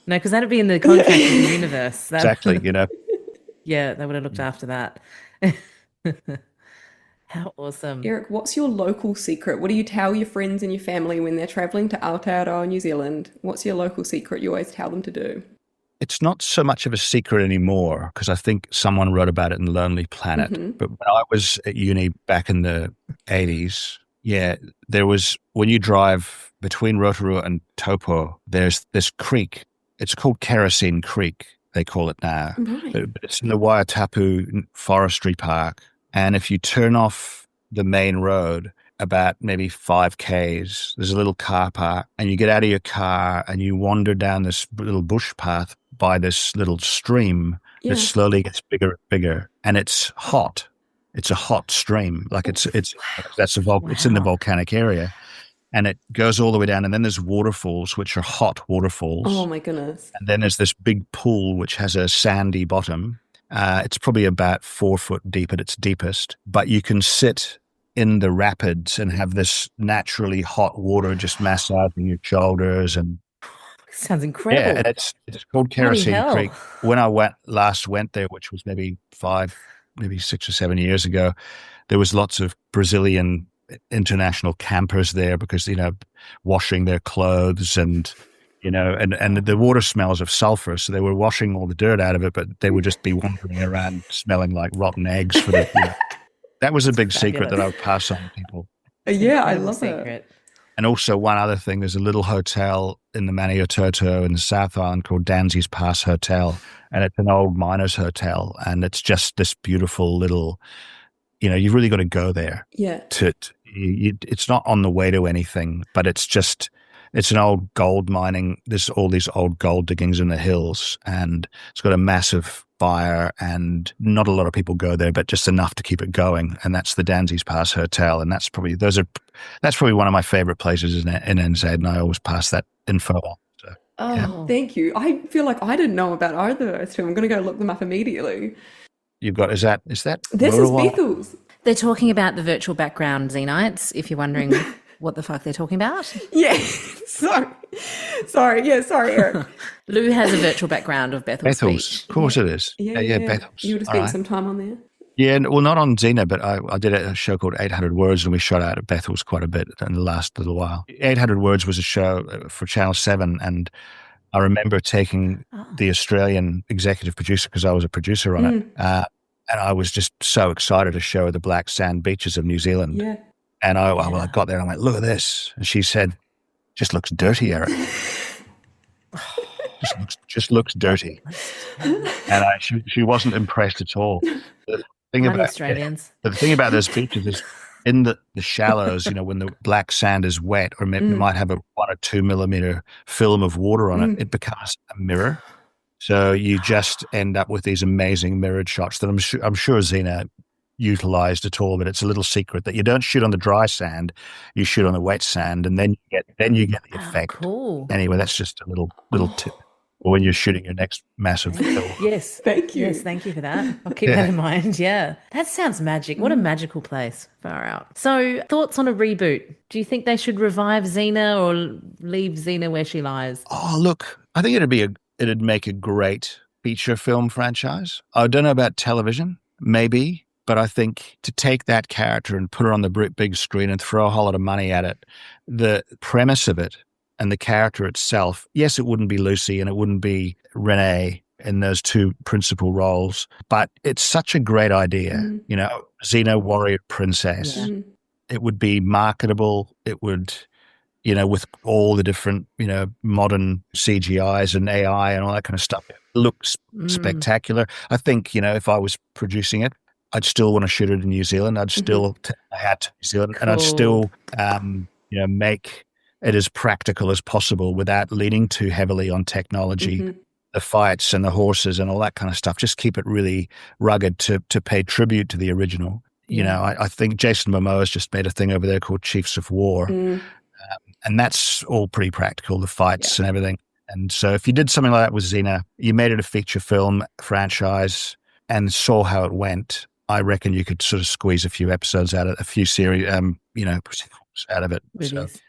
No, because that'd be in the contract of the universe. Exactly, Yeah, they would have looked after that. How awesome. Erik, what's your local secret? What do you tell your friends and your family when they're traveling to Aotearoa, New Zealand? What's your local secret you always tell them to do? it's not so much of a secret anymore because I think someone wrote about it in Lonely Planet. But when I was at uni back in the 80s, there was, when you drive between Rotorua and Taupo, there's this creek. It's called Kerosene Creek, they call it now. Right. But it's in the Waitapu Forestry Park. And if you turn off the main road about maybe 5 Ks, there's a little car park, and you get out of your car and you wander down this little bush path by this little stream that slowly gets bigger and bigger. And it's hot. It's a hot stream. Like it's in the volcanic area. And it goes all the way down. And then there's waterfalls, which are hot waterfalls. Oh, my goodness. And then there's this big pool, which has a sandy bottom. It's probably about 4 foot deep at its deepest. But you can sit in the rapids and have this naturally hot water just massaging your shoulders. And sounds incredible. Yeah, and it's called Kerosene Creek. When I last went there, which was maybe 6 or 7 years ago, there was lots of Brazilian international campers there because, washing their clothes and the water smells of sulfur. So they were washing all the dirt out of it, but they would just be wandering around smelling like rotten eggs for the, that was a big secret that I would pass on to people. Yeah, I love it. And also one other thing, there's a little hotel in the Maniototo in the South Island called Danzy's Pass Hotel. And it's an old miners' hotel. And it's just this beautiful little, you've really got to go there. Yeah. It's not on the way to anything, but it's an old gold mining. There's all these old gold diggings in the hills, and it's got a massive fire, and not a lot of people go there, but just enough to keep it going. And that's the Danzy's Pass Hotel, and that's probably one of my favorite places in NZ, and I always pass that info on. So, Thank you. I feel like I didn't know about either of those two. I'm going to go look them up immediately. You've got is that This is Bethel's. They're talking about the virtual background Xenites, if you're wondering what the fuck they're talking about. Yeah. Sorry. Yeah, sorry, Eric. Lou has a virtual background of Bethel's Beach. Of course it is. Yeah, Bethel's. You would have spent some time on there. Yeah, well, not on Xena, but I did a show called 800 Words, and we shot out at Bethel's quite a bit in the last little while. 800 Words was a show for Channel 7, and I remember taking the Australian executive producer, because I was a producer on it, and I was just so excited to show her the black sand beaches of New Zealand. Yeah. And I got there and I went, look at this. And she said, just looks dirty, Eric. just looks dirty. And she wasn't impressed at all. The thing about those beaches is in the shallows, when the black sand is wet, or it might have a 1 or 2 millimeter film of water on it, it becomes a mirror. So you just end up with these amazing mirrored shots that I'm sure Xena utilized at all, but it's a little secret that you don't shoot on the dry sand, you shoot on the wet sand, and then you get the effect. Cool. Anyway, that's just a little tip when you're shooting your next massive film. Yes, thank you. Yes, thank you for that. I'll keep that in mind. Yeah, that sounds magic. What a magical place. Far out. So, thoughts on a reboot? Do you think they should revive Xena or leave Xena where she lies? Oh, look, I think it'd make a great feature film franchise. I don't know about television, maybe. But I think to take that character and put her on the big screen and throw a whole lot of money at it, the premise of it and the character itself, yes, it wouldn't be Lucy and it wouldn't be Renee in those two principal roles, but it's such a great idea. Xena, warrior princess. Yeah. It would be marketable. It would, with all the different, modern CGIs and AI and all that kind of stuff, it looks spectacular. I think, if I was producing it, I'd still want to shoot it in New Zealand. I'd still hat to New Zealand, and I'd still, make it as practical as possible without leaning too heavily on technology, the fights and the horses and all that kind of stuff. Just keep it really rugged to pay tribute to the original. I think Jason Momoa's just made a thing over there called Chiefs of War, and that's all pretty practical, the fights and everything. And so if you did something like that with Xena, you made it a feature film franchise and saw how it went, I reckon you could sort of squeeze a few episodes out of a few series, out of it.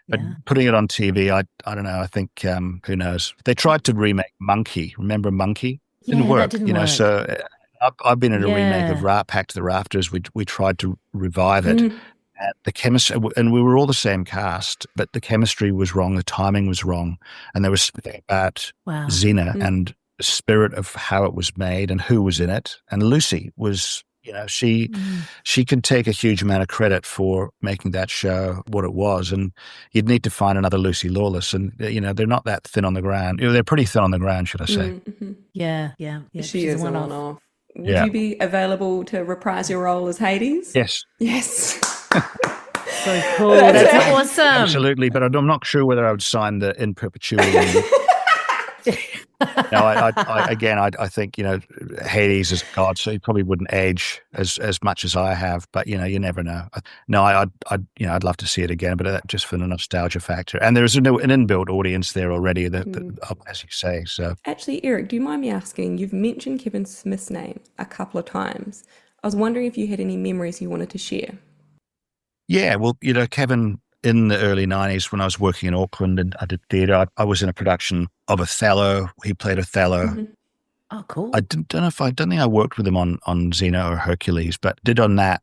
But putting it on TV, I don't know. I think who knows? They tried to remake Monkey. Remember Monkey? Didn't work. Didn't work. So I've been in a remake of Packed to the Rafters. We tried to revive it. And the chemistry, and we were all the same cast, but the chemistry was wrong. The timing was wrong, and there was something about Xena and spirit of how it was made and who was in it. And Lucy was, she can take a huge amount of credit for making that show what it was. And you'd need to find another Lucy Lawless. And, they're not that thin on the ground. They're pretty thin on the ground, should I say. Mm-hmm. Yeah. She is a one-off. Would Yeah. you be available to reprise your role as Hades? Yes. Yes. So cool. That's awesome. Absolutely. But I'm not sure whether I would sign the in perpetuity. No, I think, Hades is God, so he probably wouldn't age as much as I have, but, you never know. No, I'd love to see it again, but just for the nostalgia factor. And there's an inbuilt audience there already, as you say. So Actually, Erik, do you mind me asking, you've mentioned Kevin Smith's name a couple of times. I was wondering if you had any memories you wanted to share. Yeah, well, Kevin, in the early 90s when I was working in Auckland and I did theatre, I was in a production of Othello. He played Othello. Mm-hmm. Oh, cool. I don't think I worked with him on Xena or Hercules, but did in that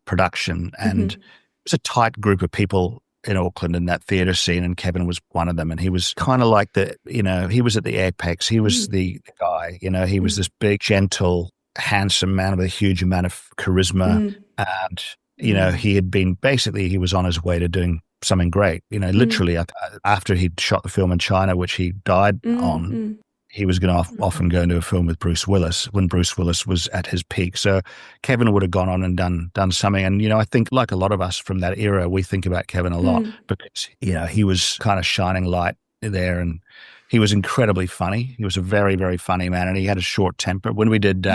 production. And it was a tight group of people in Auckland in that theatre scene, and Kevin was one of them. And he was kind of like he was at the apex. He was the guy, he was this big, gentle, handsome man with a huge amount of charisma. And he was on his way to doing something great. Literally after he'd shot the film in China, which he died on, he was going to often go into a film with Bruce Willis when Bruce Willis was at his peak. So Kevin would have gone on and done something. And, I think like a lot of us from that era, we think about Kevin a lot because, he was kind of shining light there, and he was incredibly funny. He was a very, very funny man, and he had a short temper. When we did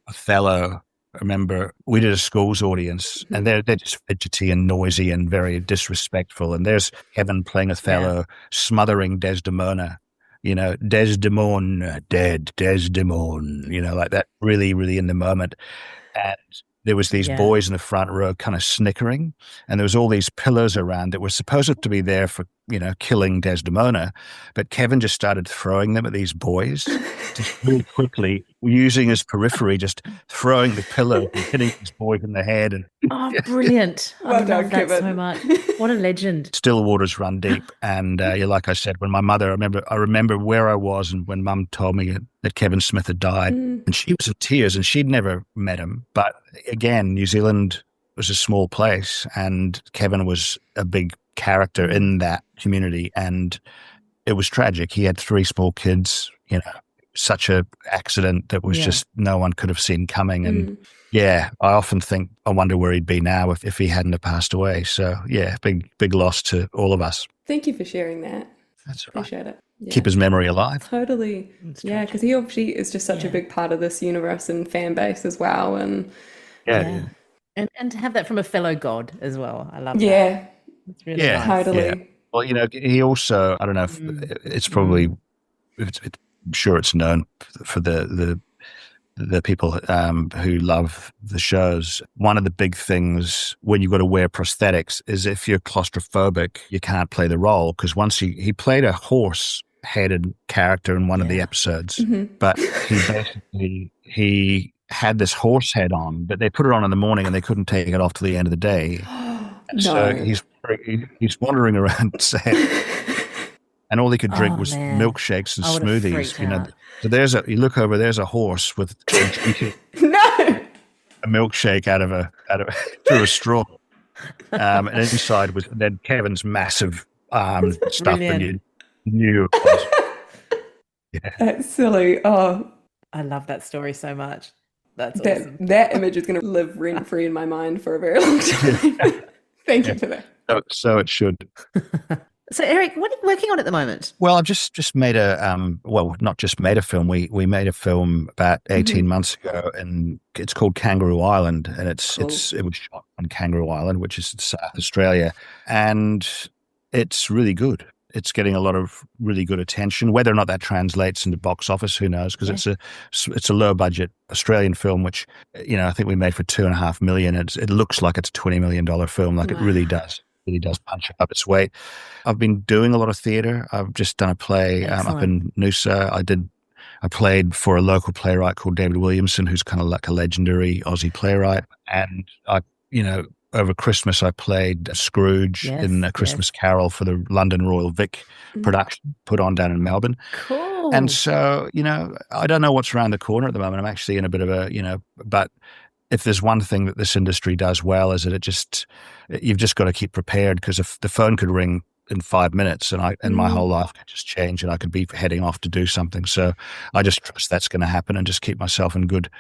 Othello, I remember we did a schools audience, and they're just fidgety and noisy and very disrespectful. And there's Kevin playing Othello, smothering Desdemona, Desdemona, dead, Desdemona, like that, really, really in the moment. And there was these boys in the front row kind of snickering, and there was all these pillars around that were supposed to be there for, killing Desdemona. But Kevin just started throwing them at these boys just really quickly, using his periphery, just throwing the pillow and hitting these boys in the head. And brilliant. Well I done, love that Kevin. so much. What a legend. Still waters run deep. And like I said, when my mother, I remember where I was, and when Mum told me that Kevin Smith had died, and she was in tears, and she'd never met him. But again, New Zealand was a small place, and Kevin was a big character in that community, and it was tragic. He had 3 small kids, such a accident that was just no one could have seen coming. And I often think, I wonder where he'd be now if he hadn't have passed away. So big loss to all of us. Thank you for sharing that. That's right. Appreciate it. Yeah. Keep his memory alive. Totally. Yeah, because he obviously is just such a big part of this universe and fan base as well. And And to have that from a fellow god as well. I love that. yeah, It's really nice. totally. Yeah. Well, he also, I don't know if it's probably, I'm sure it's known for the people who love the shows. One of the big things when you've got to wear prosthetics is if you're claustrophobic, you can't play the role, because once he played a horse-headed character in one of the episodes, but he had this horse head on, but they put it on in the morning and they couldn't take it off till the end of the day. So he's wandering around set, and all he could drink was milkshakes and smoothies. So you look over, there's a horse with a milkshake out of through a straw, and inside was then Kevin's massive arms stuff, and you knew it was. That's silly. Oh, I love that story so much. That's awesome. That image is going to live rent free in my mind for a very long time. Thank you for that. So it should. So, Erik, what are you working on at the moment? Well, I've just made not just made a film. We made a film about 18 months ago, and it's called Kangaroo Island, and it was shot on Kangaroo Island, which is in South Australia, and it's really good. It's getting a lot of really good attention. Whether or not that translates into box office, who knows? Because it's a low budget Australian film, which I think we made for $2.5 million. It looks like it's a $20 million film, like it really does. Really does punch up its weight. I've been doing a lot of theatre. I've just done a play up in Noosa. I played for a local playwright called David Williamson, who's kind of like a legendary Aussie playwright. And over Christmas, I played Scrooge in A Christmas Carol for the London Royal Vic production put on down in Melbourne. Cool. And so, I don't know what's around the corner at the moment. I'm actually in a bit of a, but if there's one thing that this industry does well is that you've just got to keep prepared, because if the phone could ring in 5 minutes and my whole life could just change and I could be heading off to do something. So I just trust that's going to happen and just keep myself in good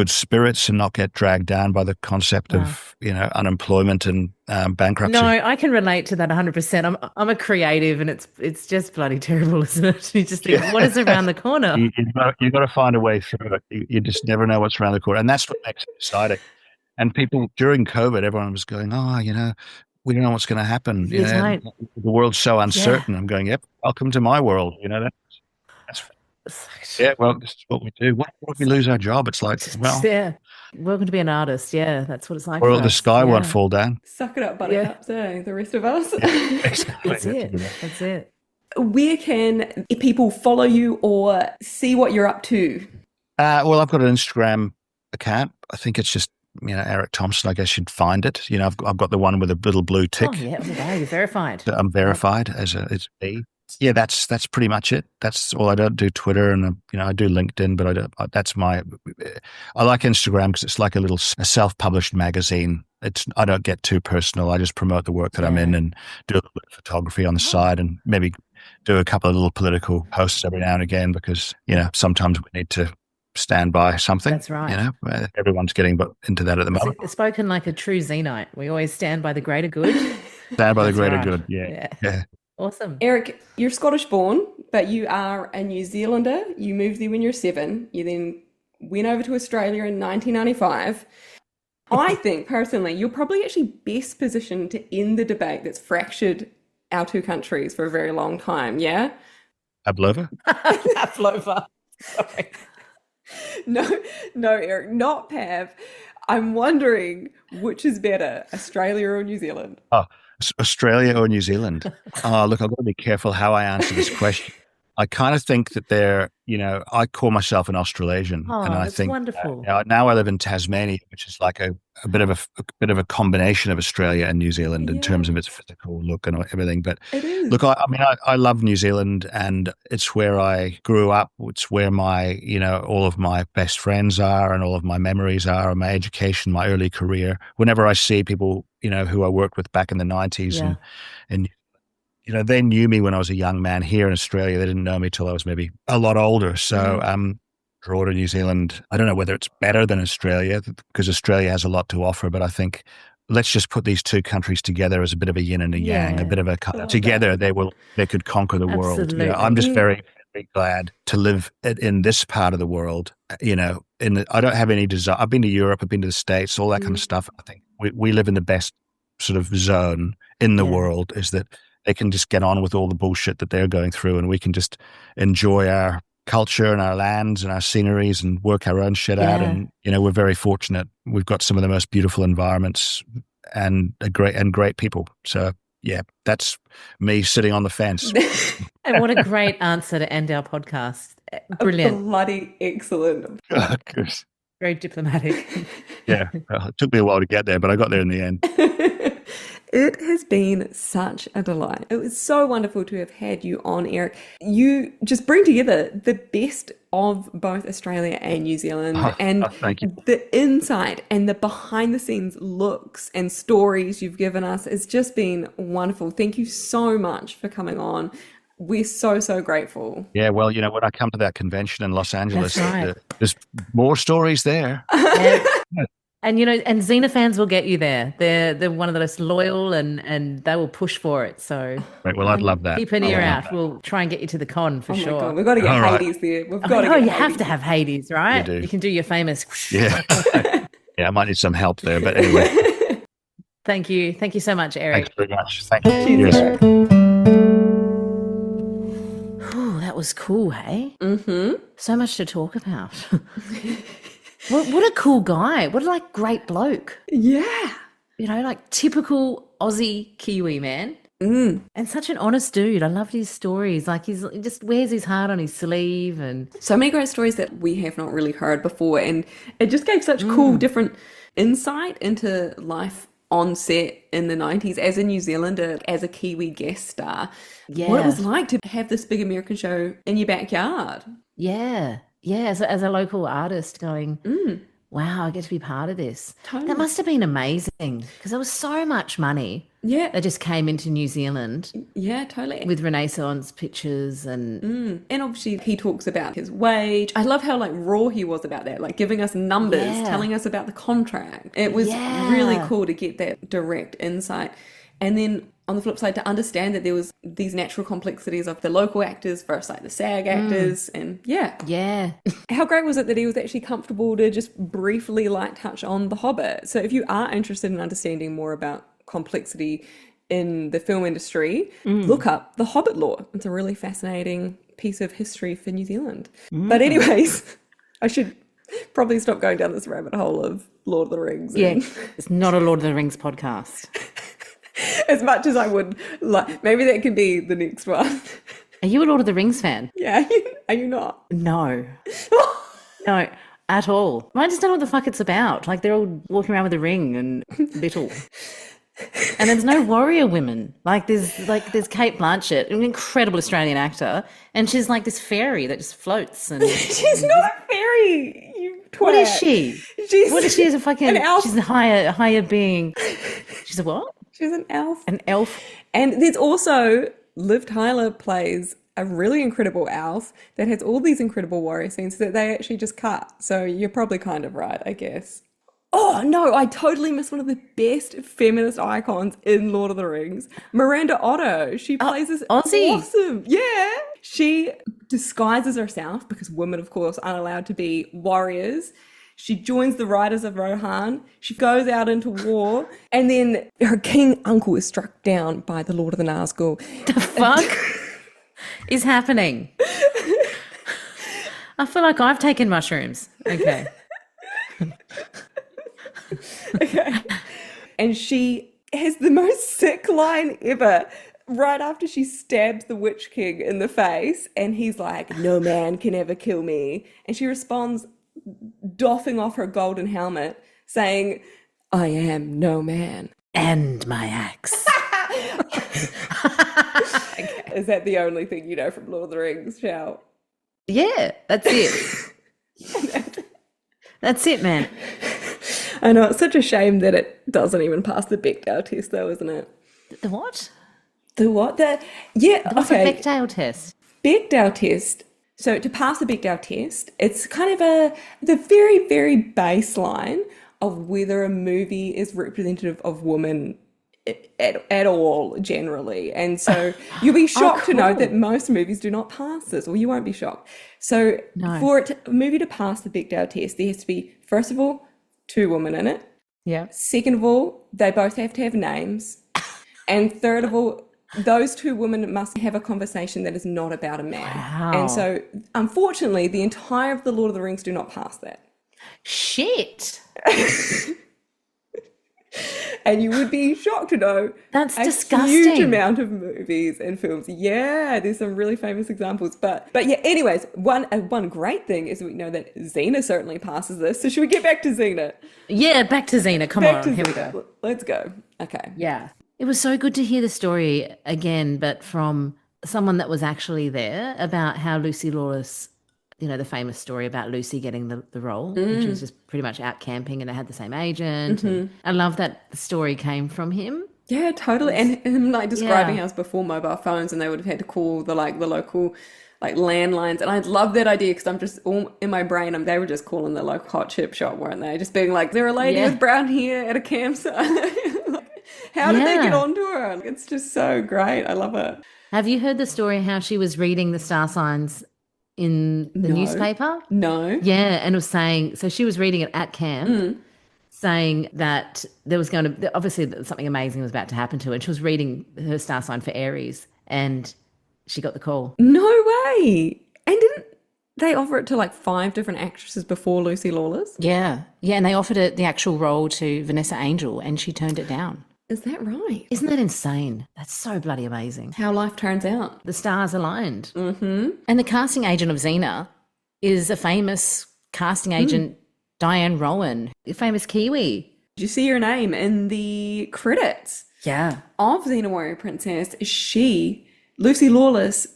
spirits and not get dragged down by the concept of, unemployment and bankruptcy. No, I can relate to that 100%. I'm a creative, and it's just bloody terrible, isn't it? You just think, what is around the corner? You've got to find a way through it. You just never know what's around the corner. And that's what makes it exciting. And people, during COVID, everyone was going, we don't know what's going to happen. The world's so uncertain. Yeah. I'm going, yep, welcome to my world. Well, this is what we do. What if we lose our job? It's like, welcome to be an artist. Yeah, that's what it's like. Or the sky won't fall down. Suck it up, buttercups, the rest of us. Exactly. That's it. Where can people follow you or see what you're up to? Well, I've got an Instagram account. I think it's just, Erik Thomson. I guess you'd find it. I've got the one with a little blue tick. Oh, yeah, you're verified. I'm verified as me. Yeah, that's pretty much it. That's all. I don't do Twitter, and I do LinkedIn, but I like Instagram because it's like a self-published magazine. I don't get too personal. I just promote the work that I'm in and do a little bit of photography on the side, and maybe do a couple of little political posts every now and again, because sometimes we need to stand by something. That's right. Everyone's getting into that at the moment. It's spoken like a true Xenite. We always stand by the greater good. Stand by the greater good. Yeah. Awesome. Erik, you're Scottish born, but you are a New Zealander. You moved there when you're 7. You then went over to Australia in 1995. I think, personally, you're probably actually best positioned to end the debate that's fractured our two countries for a very long time, yeah? Pavlova? Pavlova. Sorry. No, Erik, not Pav. I'm wondering which is better, Australia or New Zealand? Oh, Australia or New Zealand? Look, I've got to be careful how I answer this question. I kind of think that I call myself an Australasian, and I think wonderful. Now I live in Tasmania, which is like a bit of a combination of Australia and New Zealand in terms of its physical look and everything. But look, I love New Zealand, and it's where I grew up. It's where my all of my best friends are, and all of my memories are, and my education, my early career. Whenever I see people who I worked with back in the 90s and they knew me when I was a young man here in Australia. They didn't know me till I was maybe a lot older. So draw to New Zealand. I don't know whether it's better than Australia, because Australia has a lot to offer, but I think let's just put these two countries together as a bit of a yin and a yang, a bit of a together they could conquer the world. I'm just very, very glad to live in this part of the world. I don't have any desire. I've been to Europe, I've been to the States, all that kind of stuff. I think we live in the best sort of zone in the world, is that they can just get on with all the bullshit that they're going through, and we can just enjoy our culture and our lands and our sceneries and work our own shit out. And we're very fortunate. We've got some of the most beautiful environments and great people. So that's me sitting on the fence. And what a great answer to end our podcast. Brilliant. Bloody excellent. Oh, good. Very diplomatic. Yeah, well, it took me a while to get there, but I got there in the end. It has been such a delight. It was so wonderful to have had you on, Erik. You just bring together the best of both Australia and New Zealand, and thank you. The insight and the behind the scenes looks and stories you've given us. It's just been wonderful. Thank you so much for coming on. We're so, so grateful. Yeah, well, when I come to that convention in Los Angeles, there's more stories there. And and Xena fans will get you there. They're one of the most loyal, and they will push for it. So, right, well, I'd love that. Keep an ear out. We'll try and get you to the con for sure. God, we've got to get Hades there. We've got to. You have to have Hades, right? You can do your famous. Yeah, I might need some help there, but anyway. Thank you so much, Erik. Thanks very much. Thank you. Cheers, Erik. That was cool, hey? Mm-hmm. So much to talk about. What a cool guy. What a great bloke. Yeah. Typical Aussie Kiwi man. And such an honest dude. I loved his stories. He just wears his heart on his sleeve, and so many great stories that we have not really heard before. And it just gave such cool, different insight into life on set in the 90s as a New Zealander, as a Kiwi guest star. Yeah. What it was like to have this big American show in your backyard. Yeah. Yeah. As a local artist going, wow, I get to be part of this. Totally. That must have been amazing because there was so much money Yeah. that just came into New Zealand Yeah, totally. with Renaissance pictures and And obviously he talks about his wage. I love how like raw he was about that, like giving us numbers, telling us about the contract. It was really cool to get that direct insight. And then on the flip side, to understand that there was these natural complexities of the local actors versus like the SAG actors. And yeah. how great was it that he was actually comfortable to just briefly like touch on The Hobbit? So if you are interested in understanding more about complexity in the film industry, look up The Hobbit Law. It's a really fascinating piece of history for New Zealand. But anyways, I should probably stop going down this rabbit hole of Lord of the Rings. Yeah, it's not a Lord of the Rings podcast. As much as I would like, maybe that could be the next one. Are you a Lord of the Rings fan? Yeah, are you not? No. No, at all. I just don't know what the fuck it's about. Like they're all walking around with a ring and little. And there's no warrior women. There's Kate Blanchett, an incredible Australian actor, and she's like this fairy that just floats. And She's not a fairy, you twat. what is she? What is she? As a fucking an elf. She's a higher being. She's a what? She's an elf. An elf. And there's also Liv Tyler plays a really incredible elf that has all these incredible warrior scenes that they actually just cut. So you're probably kind of right, I guess. Oh, no, I totally missed one of the best feminist icons in Lord of the Rings. Miranda Otto. She plays this Aussie. awesome. Yeah. She disguises herself because women, of course, aren't allowed to be warriors. She joins the Riders of Rohan. She goes out into war. And then her king uncle is struck down by the Lord of the Nazgul. The fuck is happening? I feel like I've taken mushrooms. Okay. Okay. And she has the most sick line ever right after she stabs the Witch King in the face. And he's like, "No man can ever kill me." And she responds, doffing off her golden helmet, saying, "I am no man." And my axe. Is that the only thing you know from Lord of the Rings, Shao? Yeah, that's it. That's it, man. I know, it's such a shame that it doesn't even pass the Bechdel test, though, isn't it? The what? The what? What's okay. a Bechdel test? Bechdel test. So to pass the Bechdel test, it's kind of the very, very baseline of whether a movie is representative of women at all, generally. And so you'll be shocked to know that most movies do not pass this, or you won't be shocked. So for a movie to pass the Bechdel test, there has to be, first of all, 2 women in it. Yeah. Second of all, they both have to have names. And third of all, those 2 women must have a conversation that is not about a man. Wow. And so, unfortunately, the entire of the Lord of the Rings do not pass that. Shit. And you would be shocked to know That's a disgusting. huge amount of movies and films. Yeah, there's some really famous examples. But yeah, anyways, one great thing is we know that Xena certainly passes this. So should we get back to Xena? Yeah, back to Xena. Come on, here we go. Let's go. Okay. Yeah. It was so good to hear the story again, but from someone that was actually there, about how Lucy Lawless, the famous story about Lucy getting the role, which was just pretty much out camping and they had the same agent. And I love that the story came from him. Yeah, totally. And him describing how it was before mobile phones and they would have had to call the local landlines. And I love that idea because I'm just all in my brain. They were just calling the local hot chip shop, weren't they? Just being like, "There a lady with brown hair at a campsite." How did they get onto her? It's just so great. I love it. Have you heard the story how she was reading the star signs in the newspaper? No. Yeah, and it was saying, so she was reading it at camp, saying that there was going to, obviously something amazing was about to happen to her, and she was reading her star sign for Aries, and she got the call. No way. And didn't they offer it to 5 different actresses before Lucy Lawless? Yeah, and they offered it the actual role to Vanessa Angel, and she turned it down. Is that right? Isn't that insane? That's so bloody amazing. How life turns out. The stars aligned. Mm-hmm. And the casting agent of Xena is a famous casting agent, Diane Rowan, a famous Kiwi. Did you see her name in the credits Yeah. of Xena Warrior Princess? Lucy Lawless,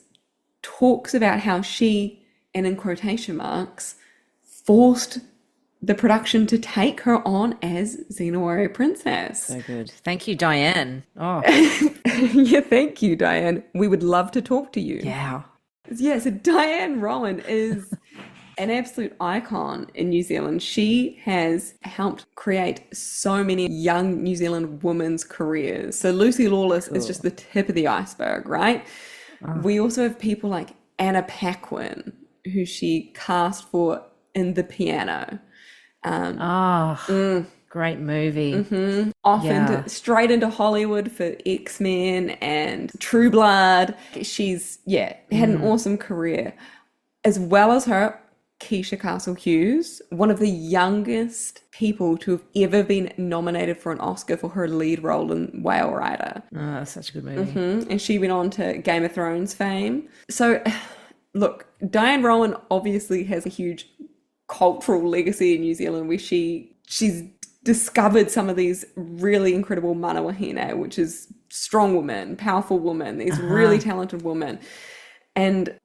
talks about how she, and in quotation marks, forced the production to take her on as Xena Warrior Princess. So good. Thank you, Diane. Oh, Yeah, thank you, Diane. We would love to talk to you. yeah. Yeah, so Diane Rowan is an absolute icon in New Zealand. She has helped create so many young New Zealand women's careers. So Lucy Lawless is just the tip of the iceberg, right? We also have people like Anna Paquin, who she cast for in The Piano. Great movie. Straight into Hollywood for X-Men and True Blood. She's, had an awesome career. As well as her, Keisha Castle Hughes, one of the youngest people to have ever been nominated for an Oscar for her lead role in Whale Rider. Oh, that's such a good movie. And she went on to Game of Thrones fame. So, look, Diane Rowan obviously has a huge cultural legacy in New Zealand where she's discovered some of these really incredible mana wahine, which is strong women, powerful women, these really talented women. And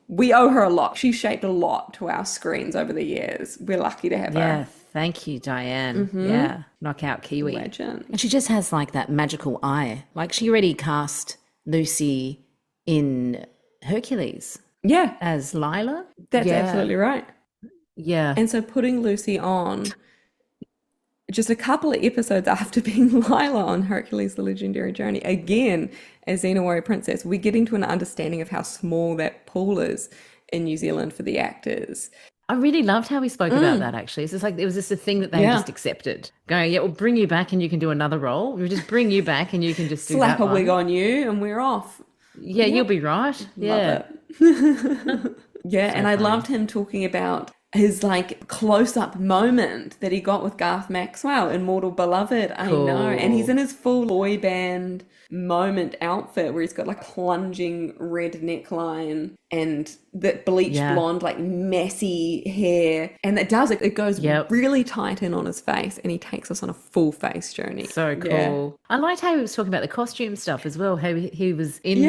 we owe her a lot. She shaped a lot to our screens over the years. We're lucky to have her. Yeah, thank you, Diane. Yeah, knockout Kiwi. Legend. And she just has like that magical eye. Like she already cast Lucy in Hercules Yeah, as Lila. that's absolutely right. Yeah. And so putting Lucy on just a couple of episodes after being Lila on Hercules: The Legendary Journey, again as Xena Warrior Princess, we're getting to an understanding of how small that pool is in New Zealand for the actors. I really loved how he spoke about that, actually. It's just like it was just a thing that they just accepted. Going, yeah, we'll bring you back and you can do another role. We'll just bring you back and you can just do Slap that a wig one. on you and we're off. Yeah, you'll be right. Yeah. Love it. Yeah, and I loved him talking about his like close-up moment that he got with Garth Maxwell in Mortal Beloved. I know. And he's in his full boy band moment outfit where he's got like plunging red neckline and that bleached blonde like messy hair, and it goes really tight in on his face, and he takes us on a full face journey. So cool. I liked how he was talking about the costume stuff as well, how he was in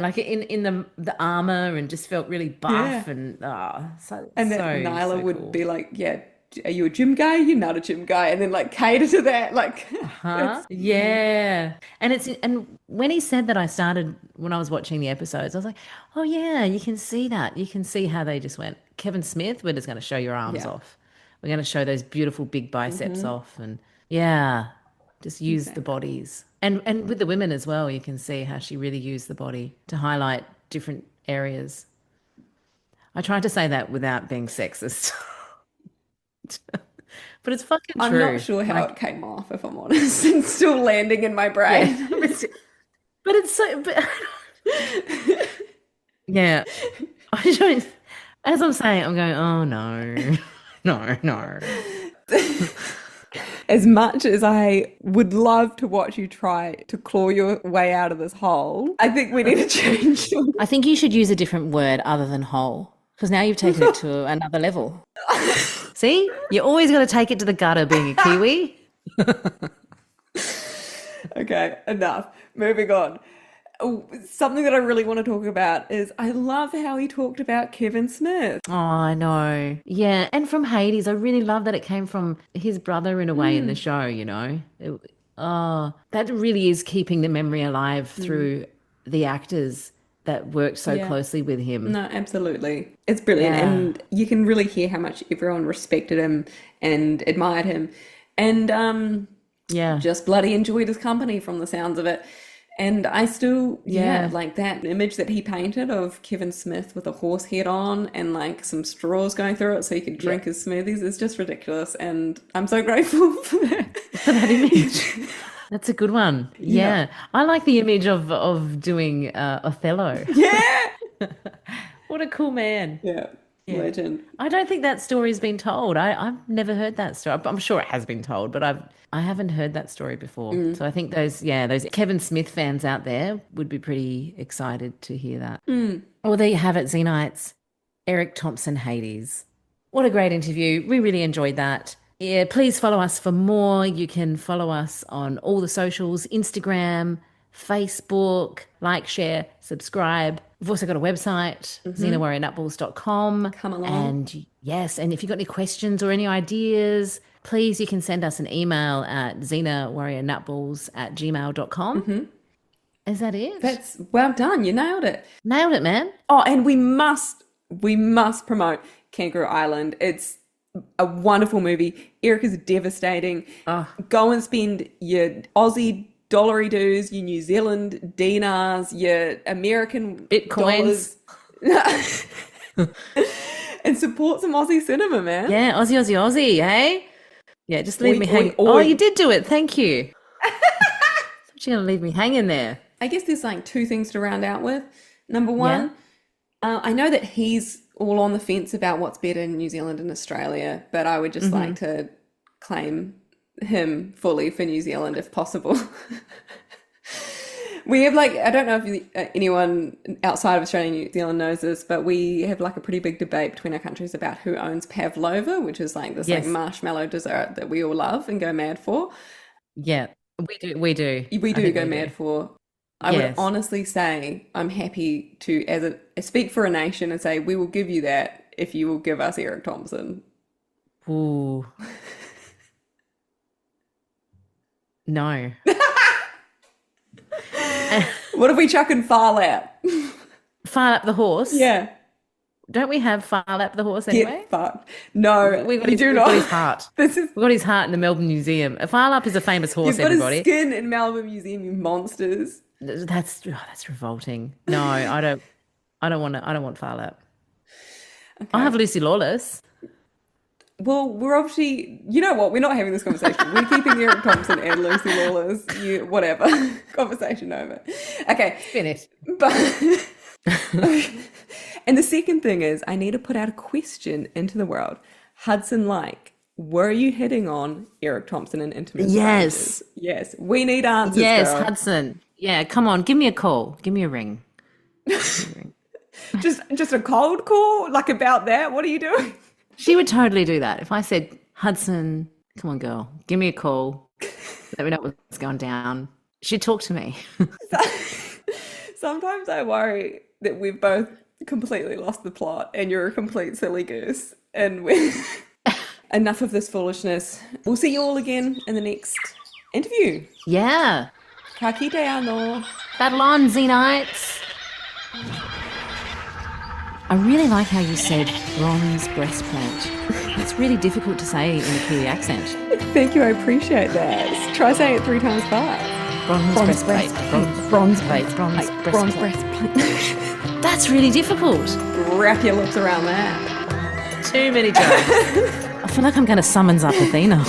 like in the armor and just felt really buff and that Nyla would cool. be like, are you a gym guy? You're not a gym guy, and then like cater to that, like. Yeah, and when he said that, I started when I was watching the episodes, I was like, oh yeah, you can see that. You can see how they just went. Kevin Smith, we're just going to show your arms off. We're going to show those beautiful big biceps off, and just use the bodies. And with the women as well, you can see how she really used the body to highlight different areas. I tried to say that without being sexist. But it's fucking true. I'm not sure how it came off, if I'm honest. It's still landing in my brain. But it's so... yeah. I don't... As I'm saying, I'm going, oh, no. No. As much as I would love to watch you try to claw your way out of this hole, I think we need to change. I think you should use a different word other than hole, because now you've taken it to another level. See? You always got to take it to the gutter being a Kiwi. Okay, enough. Moving on. Something that I really want to talk about is I love how he talked about Kevin Smith. Oh, I know. Yeah, and from Hades, I really love that it came from his brother in a way in the show, you know. That really is keeping the memory alive through the actors that worked so closely with him. No, absolutely. It's brilliant. Yeah. And you can really hear how much everyone respected him and admired him. And just bloody enjoyed his company from the sounds of it. And I still, like that image that he painted of Kevin Smith with a horse head on and like some straws going through it so he could drink his smoothies is just ridiculous. And I'm so grateful for that. For that image. That's a good one. Yeah. I like the image of doing Othello. Yeah. What a cool man. Yeah. Legend. I don't think that story's been told. I've never heard that story. I'm sure it has been told, but I haven't heard that story before. So I think those Kevin Smith fans out there would be pretty excited to hear that. Well, there you have it, Xenites. Erik Thomson, Hades. What a great interview. We really enjoyed that. Yeah, please follow us for more. You can follow us on all the socials, Instagram, Facebook, like, share, subscribe. We've also got a website, xenawarriornutballs.com. Come along. And yes, and if you've got any questions or any ideas, please, you can send us an email at xenawarriornutballs@gmail.com. Is that it? That's well done. You nailed it. Nailed it, man. Oh, and we must promote Kangaroo Island. It's a wonderful movie. Erik is devastating. Go and spend your Aussie dollary dues, your New Zealand dinars, your American Bitcoins. dollars. And support some Aussie cinema, man. Yeah, Aussie, hey? Yeah, just leave me hanging. Oh, you did do it. Thank you. You're going to leave me hanging there. I guess there's like two things to round out with. Number one, I know that he's all on the fence about what's better in New Zealand and Australia, but I would just like to claim him fully for New Zealand if possible. We have like, I don't know if anyone outside of Australia and New Zealand knows this, but we have like a pretty big debate between our countries about who owns pavlova, which is like this like marshmallow dessert that we all love and go mad for. Yeah, we do. We do go mad for. I would honestly say I'm happy to, speak for a nation and say we will give you that if you will give us Erik Thomson. Ooh. No. What if we chuck in Farlap? Farlap the horse? Yeah. Don't we have Farlap the horse anyway? Get fucked. No, we do not. We've got his heart. We've got his heart in the Melbourne Museum. Farlap is a famous horse, everybody. You've got his skin in Melbourne Museum, you monsters. That's revolting. No, I don't want Farlap. Okay. I have Lucy Lawless. Well, we're obviously, you know what? We're not having this conversation. We're keeping Erik Thomson and Lucy Lawless. Whatever. Conversation over. Okay. Finished. But and the second thing is I need to put out a question into the world. Hudson, were you hitting on Erik Thomson in Intimate Strangers? Yes. We need answers, girl. Hudson. Yeah, come on. Give me a call. Give me a ring. Just a cold call? About that? What are you doing? She would totally do that. If I said, Hudson, come on, girl, give me a call. Let me know what's going down. She'd talk to me. Sometimes I worry that we've both completely lost the plot and you're a complete silly goose. And enough of this foolishness. We'll see you all again in the next interview. Yeah. Ka kite anō. Battle on, Xenites. I really like how you said bronze breastplate. It's really difficult to say in a Kiwi accent. Thank you, I appreciate that. Try saying it 3 times fast. Bronze breastplate. Bronze breastplate. That's really difficult. Wrap your lips around that. Too many jokes. I feel like I'm going to summons up Athena.